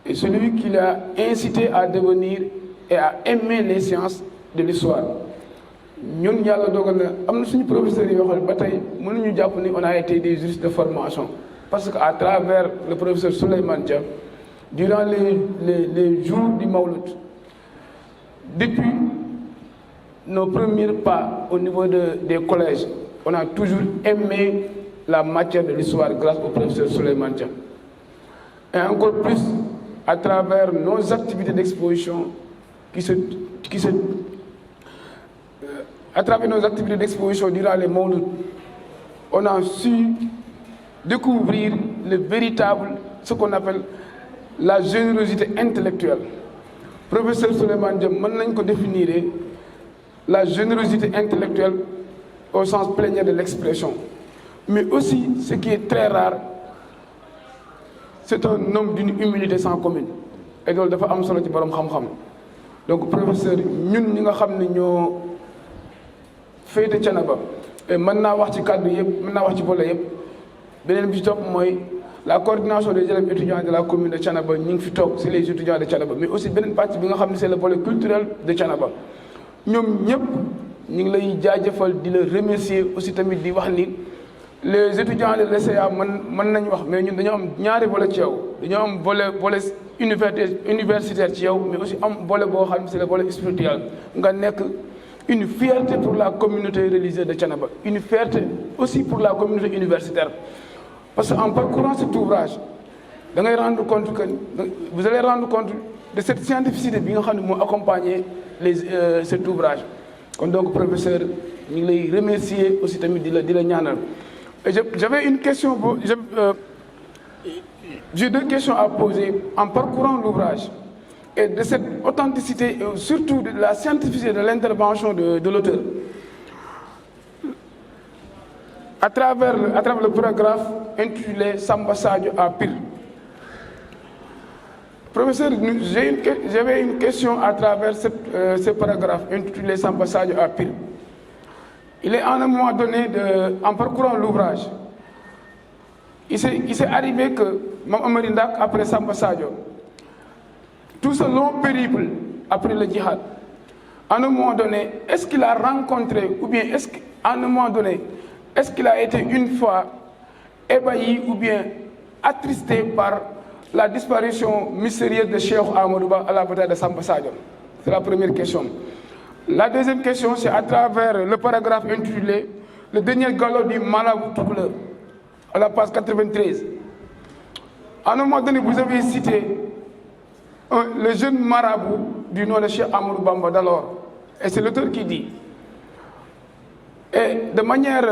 et celui qui l'a incité à devenir et à aimer les sciences de l'histoire ñun yàlla dogal na am na suñu professeurs yoo xam ne ba tey mënuñu jàpp ni on a été des juristes de formation parce que à travers le professeur Souleymane Dia durant les jours du Mawlud depuis nos premiers pas au niveau des collèges on a toujours aimé la matière de l'histoire grâce au professeur Souleymane Dia et encore plus à travers nos activités d'exposition à travers nos activités d'exposition durant les Mawlud, on a su découvrir ce qu'on appelle la générosité intellectuelle. Professeur Souleymane Dia mën nañ ko définir la générosité intellectuelle au sens plénier de l'expression. Mais aussi, ce qui est très rare, c'est un homme d'une humilité sans commune. Et loolu dafa am solo ci borom xam-xam. Donc professeur ñun ñi nga xam ne ñoo féete Thiénaba et mën naa wax ci kàddu yëpp mën naa wax ci volet yëpp beneen bi ci topp mooy la coordination des élèves étudiants de la commune de Thiénaba ñu ngi fi toog c'est les étudiants de Thiénaba mais aussi beneen partie bi nga xam ne c'est le volet culturel de Thiénaba ñoom ñëpp ñu ngi lay jaajëfal di la remercier aussi tamit di wax ni les étudiants de l'ESEA mën nañu wax mais ñun dañoo am ñaari volet ci yow dañoo am volet universitaire ci yow mais aussi am volet boo xam ne c'est le volet spirituel nga nekk une fierté pour la communauté religieuse de Thiénaba une fierté aussi pour la communauté universitaire parce qu'en parcourant cet ouvrage da ngay rendre compte que vous allez rendre compte de cette scientificité bi nga xam ne moo accompagner cet ouvrage kon donc professeur ñu ngi lay remercier aussi tamit di la ñaanal j'avais une question j'ai deux questions à poser en parcourant l'ouvrage et de cette authenticité et surtout de la scientificité de l'intervention de l'auteur. À travers le paragraphe intitulé Samba Sadio à Pire. Professeur, j'avais une question à travers ce paragraphe intitulé Samba Sadio à Pire. Il est à un moment donné, en parcourant l'ouvrage, il s'est arrivé que Mame Amary Ndak, après Samba Sadio, tout ce long périple après le djihad, à un moment donné, est-ce qu'il a rencontré, ou bien est-ce qu'à un moment donné, est-ce qu'il a été une fois ébahi ou bien attristé par la disparition mystérieuse de Cheikh Amadou Ba à la bataille de Samba Sadio? C'est la première question. La deuxième question, c'est à travers le paragraphe intitulé « Le dernier galop du marabout toucouleur » à la page 93. À un moment donné, vous avez cité le jeune marabout du nom de Cheikh Amadou Bamba d'alors. Et c'est l'auteur qui dit. Et de manière,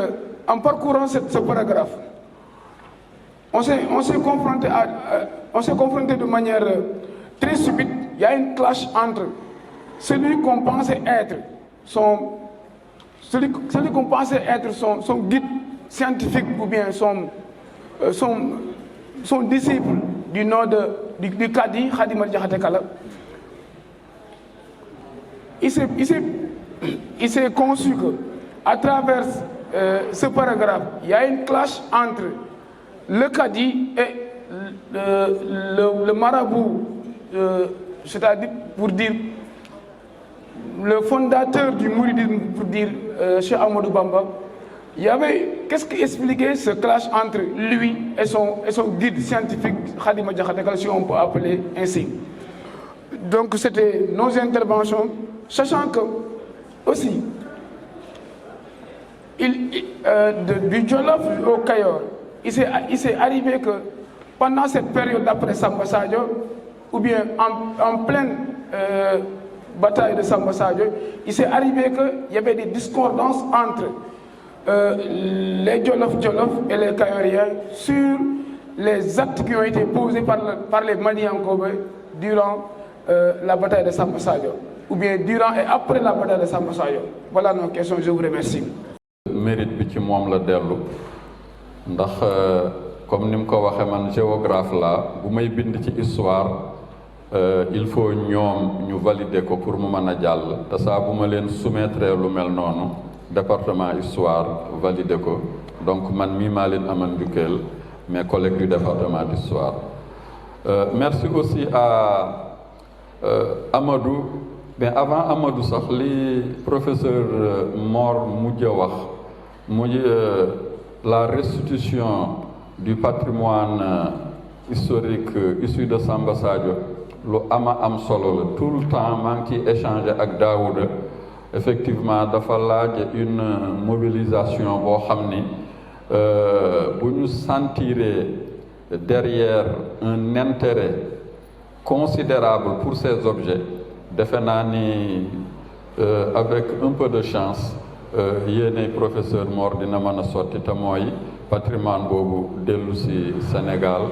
en parcourant ce paragraphe, on s'est confronté de manière très subite. Il y a une clash entre celui qu'on pensait être son guide scientifique ou bien son disciple du nom du Kadi, Khadim Al-Diakhaté Kala. Il s'est conçu qu'à travers ce paragraphe, il y a une clash entre le Kadi et le marabout, c'est-à-dire pour dire le fondateur du mouridisme, pour dire Cheikh Amadou Bamba. Il y avait, qu'est-ce qui expliquait ce clash entre lui et son guide scientifique, Khadim Al-Diakhaté Kala, si on peut appeler ainsi. Donc c'était nos interventions, sachant que aussi, du Jolof au Kayor, il s'est arrivé que pendant cette période d'après Samba Sadio, ou bien en pleine bataille de Samba Sadio, il s'est arrivé qu'il y avait des discordances entre les Jolof et les Kayoriens sur les actes qui ont été posés par les Maniankobé durant la bataille de Samba Sadio, ou bien durant et après la bataille de Samba Sadio. Voilà nos questions, je vous remercie. Mérite bi ci moom la dellu ndax comme ni mu ko waxee man géographe la bu may bind ci histoire il faut ñoom ñu valider ko pour mu mën a jàll te saa bu ma leen soumettre lu mel noonu département histoire valider ko donc man mii maa leen amal njukkeel mes collègues du département d'histoire. Merci aussi à Amadou, mais avant Amadou sax li professeur Mor mujj wax muy la restitution du patrimoine historique issu de Samba Sadio lu am solo la tout le temps maa ngi ciy échanger ak Daouda effectivement dafa laaj une mobilisation boo xam ni bu ñu sentiree derrière un intérêt considérable pour ces objets defe naa ni avec un peu de chance yéenay professeur Mor dina mën a sotti te mooy patrimoine boobu dellu si Sénégal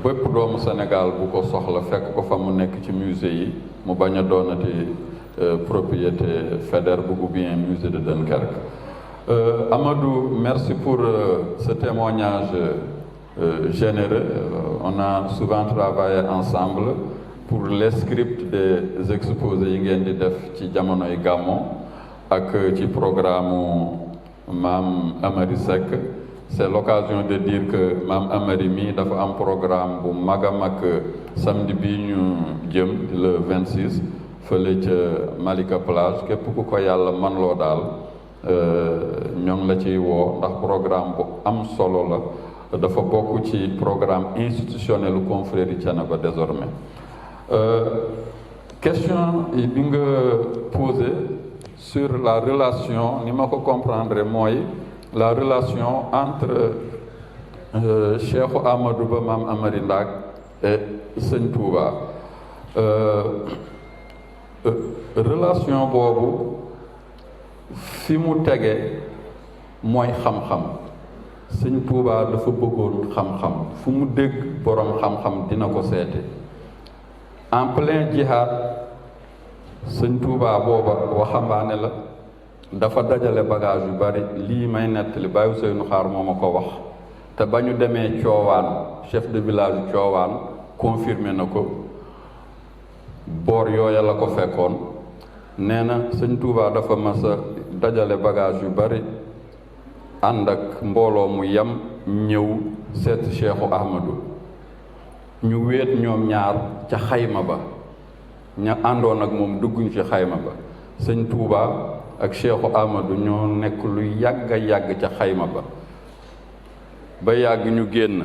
bépp doomu Sénégal bu ko soxla fekk ko fa mu nekk ci musée yi mu bañ a doonati propriété Faidherbe ou bien musée de Dunkerque. Amadou, merci pour ce témoignage généreux. On a souvent travaillé ensemble pour les scripts des exposés yi ngeen di def ci jamonoy Gammo ak ci programme Maam Amary Seck. C'est l'occasion de dire que Maam Amary mi dafa am programme bu mag a mag samedi bi ñu jëm le 26 fële ca Malika Plage képp ku ko yàlla man loo daal ñoo ngi la ciy woo ndax programme bu am solo la dafa bokk ci programme institutionnel u confrérie Thiénaba désormais. Question bi nga posé sur la relation ni ma ko comprendre mooy la relation entre Cheikh Amadou Ba Maam Amary Ndack et Sëñ Touba. Relation boobu fi mu tege mooy xam-xam Sëñ Touba dafa bëggoon xam-xam fu mu dégg borom xam-xam dina ko seete en plein jihad Sëñ Touba booba waxambaane la dafa dajale bagage yu bari lii may nettali Baye Ousseynou Xaar moo ma ko wax te ba ñu demee Coowaan chef de village Coowaan confirmé na ko boor yooya la ko fekkoon nee na Sëñ Touba dafa mas a dajale bagage yu bari ànd ak mbooloo mu yem ñëw seet Cheikhu Ahmadou ñu wéet ñoom ñaar ca xayma ba ña àndoon ak moom dugguñ ci xayma ba Sëñ Touba ak Cheikhu Ahmadou ñoo nekk lu yàgg ca xayma ba yàgg ñu génn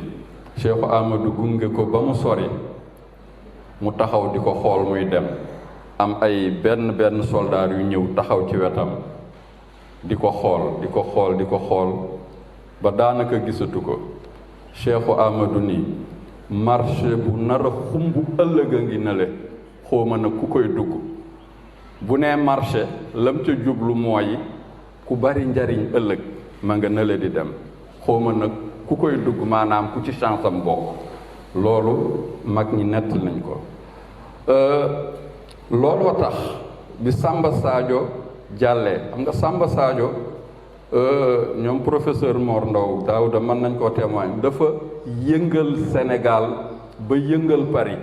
Cheikhu Ahmadou gunge ko ba mu sori mu taxaw di ko xool muy dem am ay benn soldaar yu ñëw taxaw ci wetam di ko xool ba daanaka gisatu ko. Cheikhu Amadou ni marché bu nar a xumb ëllëg a ngi nale xawma nag ku koy dugg. bu nee marché lam ca jublu mooy ku bari njariñ ëllëg ma nga nale di dem xawma nag ku koy dugg maanaam ku ci chance am bokk. loolu mag ñi nett nañ ko. looloo tax bi Samba Sadio jàllee xam nga Samba Sadio ñoom professeur Mor Ndaw Daouda mën nañ koo témoigner dafa yëngal Sénégal ba yëngal Paris.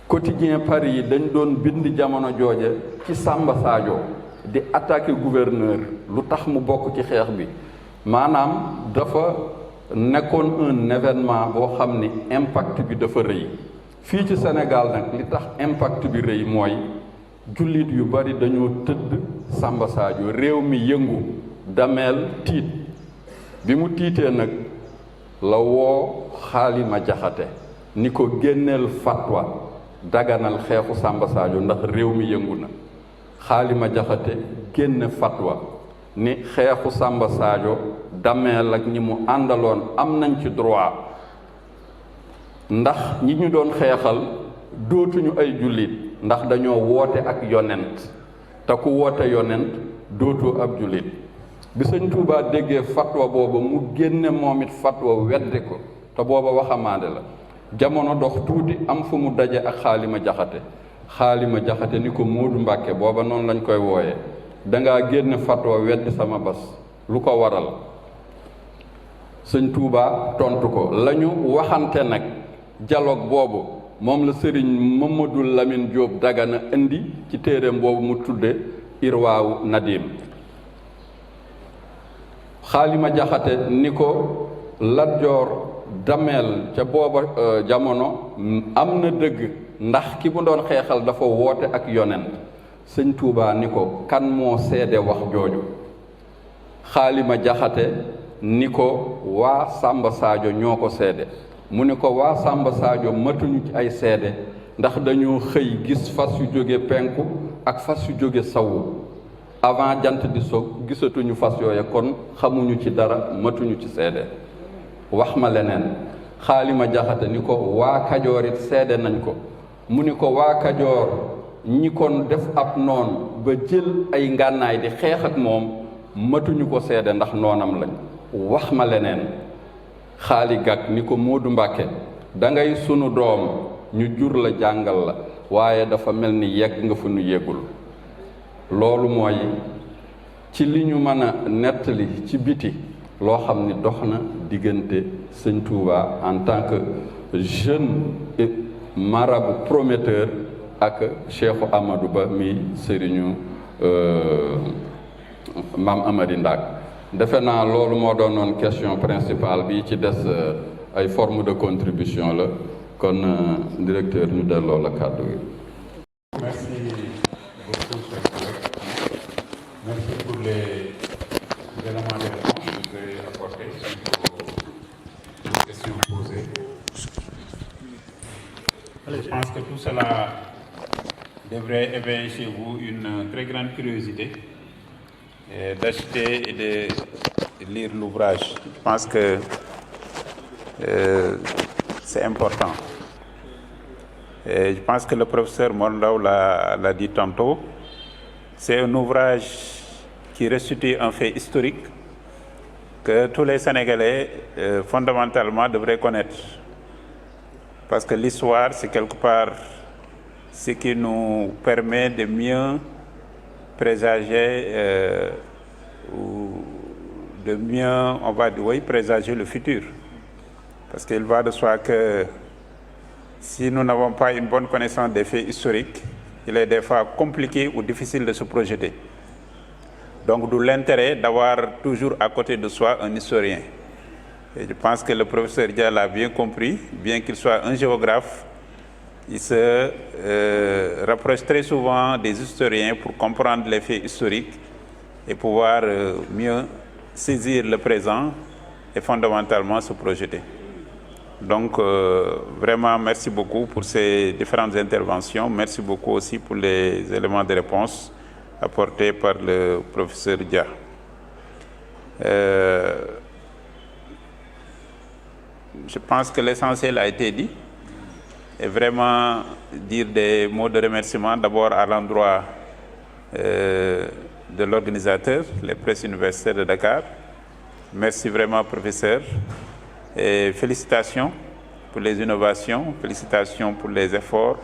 quotidien Paris yi dañ doon bind jamono jooje ci Samba Sadio di attaquer gouverneur lu tax mu bokk ci xeex bi maanaam dafa nekkoon un événement boo xam ni impact bi dafa rëy. fii ci Sénégal nag li tax impact bi rëy mooy jullit yu bari dañoo tëdd Samba Sadio réew mi yëngu dameel tiit bi mu tiitee nag la woo Xaalima Jaxate ni ko génneel fatwa daganal xeexu Samba Sadio ndax réew mi yëngu na. Xaalima Jaxate génne fatwa ni xeexu Samba Sadio dameel ak ñi mu àndaloon am nañ ci droit ndax ñi ñu doon xeexal dootuñu ay jullit ndax dañoo woote ak yonent te ku woote yonent dootoo ab jullit. bi Sëñ Tuubaa déggee fatwa booba mu génne moom it fatwa weddi ko te booba waxamaande la. jamono dox tuuti am fu mu daje ak Xaalima Jaxate ni ko Moodu Mbàkke booba noonu lañ koy wooyee dangaa génne fatwa weddi sama bas lu ko waral. Sëñ Tuubaa tontu ko lañu waxante nag dialogue boobu moom la sëriñ Mamadou Lamine Diop Dagana indi ci téereem boobu mu tudde Irwaawu Nadim. Xaalima Jaxate ni ko Lat Joor dameel ca booba jamono am na dëgg ndax ki mu doon xeexal dafa woote ak yonent. Sëñ Tuubaa ni ko kan moo seede wax jooju. Xaalima Jaxate ni ko waa Samba Sadio ñoo ko seede. mu ni ko waa Samba Sadio matuñu ci ay seede ndax dañoo xëy gis fas yu jóge penku ak fas yu jóge sawu avant jant di soog gisatuñu fas yooya kon xamuñu ci dara matuñu ci seede. wax ma leneen. Xaalima Jaxate ni ko waa Kajoor it seede nañ ko. mu ni ko waa Kajoor ñi kon def ab noon ba jël ay ngànnaay di xeex ak moom matuñu ko seede ndax noonam lañ. wax ma leneen. Xaali Gàkk ni ko Moodu Mbàkke dangay sunu doom ñu jur la jàngal la waaye dafa mel ni yegg nga fu nu yeggul. loolu mooy ci li ñu mën a nettali ci biti loo xam ni dox na diggante Sëñ Tuubaa en tant que jeune et marabout prometteur ak Cheikhu Amadou Ba mi sëriñu Maam Amari Ndaak. defe naa loolu moo doonoon question principale bi ci des ay forme de contribution la kon directeur ñu delloo la kàddu gi. Merci beaucoup, chers collègues. Merci pour les éléments de réponse que vous avez apportés aux questions posées. Je pense que tout cela devrait éveiller chez vous une très grande curiosité d'acheter et de lire l'ouvrage. Je pense que c'est important. Et je pense que le professeur Mondaw l'a dit tantôt. C'est un ouvrage qui restitue un fait historique que tous les Sénégalais fondamentalement devraient connaître. Parce que l'histoire, c'est quelque part ce qui nous permet de mieux présager ou de mieux, on va dire, oui, présager le futur. Parce qu'il va de soi que si nous n'avons pas une bonne connaissance des faits historiques, il est des fois compliqué ou difficile de se projeter. Donc d'où l'intérêt d'avoir toujours à côté de soi un historien. Et je pense que le professeur Dia l'a bien compris, bien qu'il soit un géographe, il se rapproche très souvent des historiens pour comprendre les faits historiques et pouvoir mieux saisir le présent et fondamentalement se projeter. Donc, vraiment, merci beaucoup pour ces différentes interventions. Merci beaucoup aussi pour les éléments de réponse apportés par le professeur Dia. Je pense que l'essentiel a été dit. Et vraiment dire des mots de remerciement d'abord à l'endroit de l'organisateur, les presses universitaires de Dakar. Merci vraiment, professeur. Et félicitations pour les innovations, félicitations pour les efforts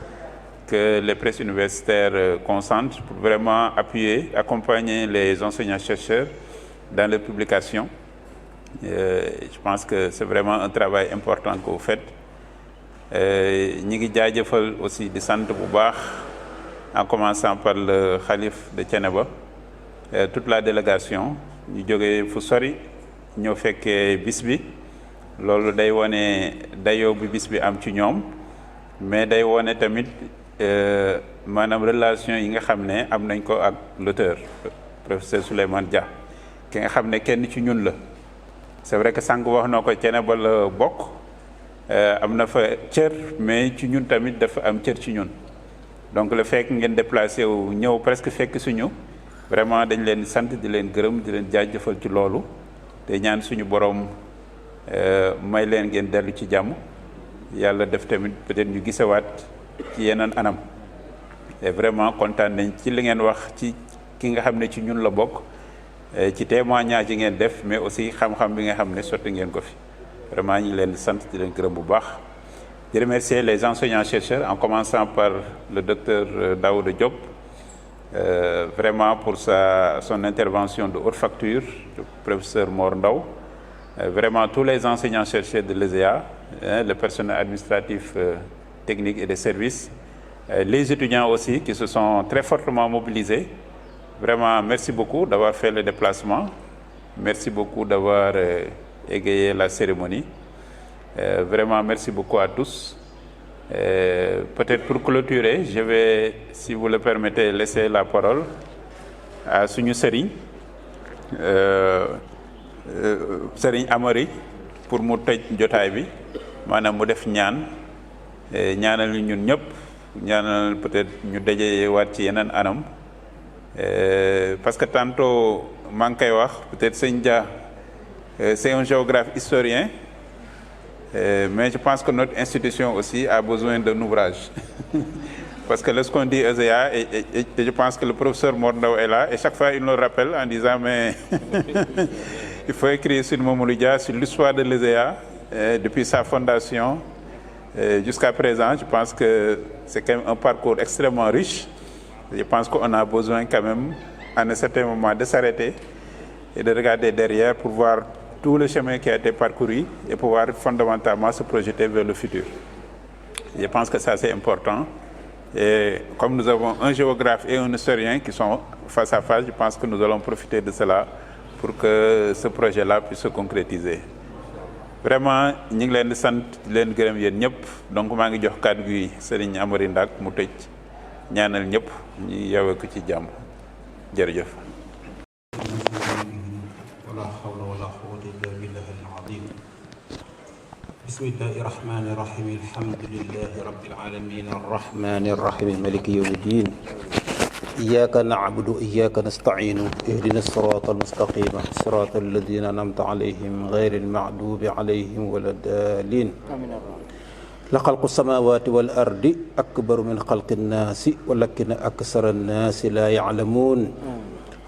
que les presses universitaires concentrent pour vraiment appuyer, accompagner les enseignants-chercheurs dans leurs publications. Je pense que c'est vraiment un travail important que vous faites. Ñi ngi jaajëfal aussi di sant bu baax en commençant par le khalife de Thiénaba, toute la délégation ñu jógee fu sori ñoo fekkee bis bi loolu day wone dayoo bi bis bi am ci ñoom mais day wone tamit maanaam relation yi nga xam ne am nañ ko ak l'auteur professeur Souleymane Dia ki nga xam ne kenn ci ñun la. C'est vrai que sànq wax na ko Thiénaba la bokk am na fa cër mais ci ñun tamit dafa am cër ci ñun donc le fait que ngeen déplacé wu ñëw presque fekk suñu vraiment dañ leen sant di leen gërëm di leen jaajëfal ci loolu te ñaan suñu borom may leen ngeen dellu ci jàmm yàlla def tamit peut-être ñu gisawaat ci yeneen anam et vraiment kontaan nañ ci li ngeen wax ci ki nga xam ne ci ñun la bokk ci témoignage yi ngeen def mais aussi xam-xam bi nga xam ne sotti ngeen ko fi vraiment ñu leen di sant di leen gërëm bu baax di remercier les enseignants-chercheurs en commençant par le docteur Daouda Diop vraiment pour son intervention de haute facture, le professeur Mor Ndaw, vraiment tous les enseignants-chercheurs de l'ESEA, le personnel administratif, technique et de services, les étudiants aussi qui se sont très fortement mobilisés. Vraiment, merci beaucoup d'avoir fait le déplacement. Merci beaucoup d'avoir égayé la cérémonie. Vraiment, merci beaucoup à tous. Peut-être pour clôturer, je vais, si vous le permettez, laisser la parole à Suñu Serigne, Serigne Amari, pour mu tëj jotaay bi maanaam mu def ñaan ñaanal ñun ñëpp ñaanal peut-être ñu daje waat ci yeneen anam parce que tantôt maa ngi koy wax peut-être sëñ Dia c'est un géographe historien. Mais je pense que notre institution aussi a besoin d'un ouvrage. Parce que lorsqu'on dit ESEA, et je pense que le professeur Mor Ndaw est là, et chaque fois il nous rappelle en disant mais il faut écrire sur Mamadou Dia, sur l'histoire de l'ESEA, depuis sa fondation jusqu'à présent. Je pense que c'est quand même un parcours extrêmement riche. Je pense qu'on a besoin quand même, à un certain moment, de s'arrêter et de regarder derrière pour voir tout le chemin qui a été parcouru et pouvoir fondamentalement se projeter vers le futur. Je pense que ça c'est important. Et comme nous avons un géographe et un historien qui sont face à face, je pense que nous allons profiter de cela pour que ce projet-là puisse se concrétiser. Vraiment, ñu ngi leen di sant di leen gërëm yéen ñëpp donc maa ngi jox kàddu gi Serigne Amary Ndak mu tëj ñaanal ñëpp ñu yeewee ko ci jàmm jërëjëf. بسم الله الرحمن الرحيم الحمد لله رب العالمين الرحمن الرحيم مالك يوم الدين إياك نعبد وإياك نستعين اهدنا الصراط المستقيم صراط الذين أنعمت عليهم غير المغضوب عليهم ولا الضالين لخلق السماوات والأرض أكبر من خلق الناس ولكن أكثر الناس لا يعلمون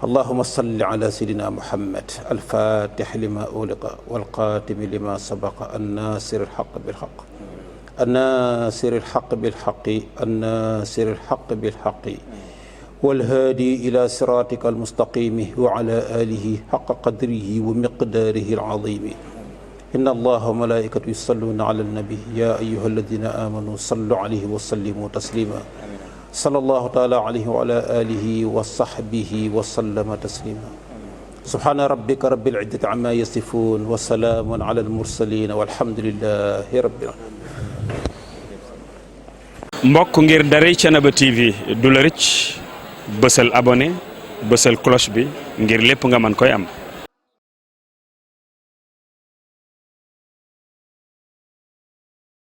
اللهم صل على سيدنا محمد الفاتح لما أغلق والقاتم لما سبق الناصر الحق بالحق الناصر الحق بالحق الناصر الحق بالحق والهادي إلى صراطك المستقيم وعلى آله حق قدره ومقداره العظيم إن الله وملائكته يصلون على النبي يا أيها الذين آمنوا صلوا عليه وسلموا تسليما صلى الله تعالى عليه وعلى آله وصحبه وسلم تسليما سبحان ربك رب العزة عما يصفون وسلام على المرسلين والحمد لله رب العالمين. mbokk ngir daray Thiénaba TV du la rëcc bësal abonné bësal cloche bi ngir lépp nga mën koy am.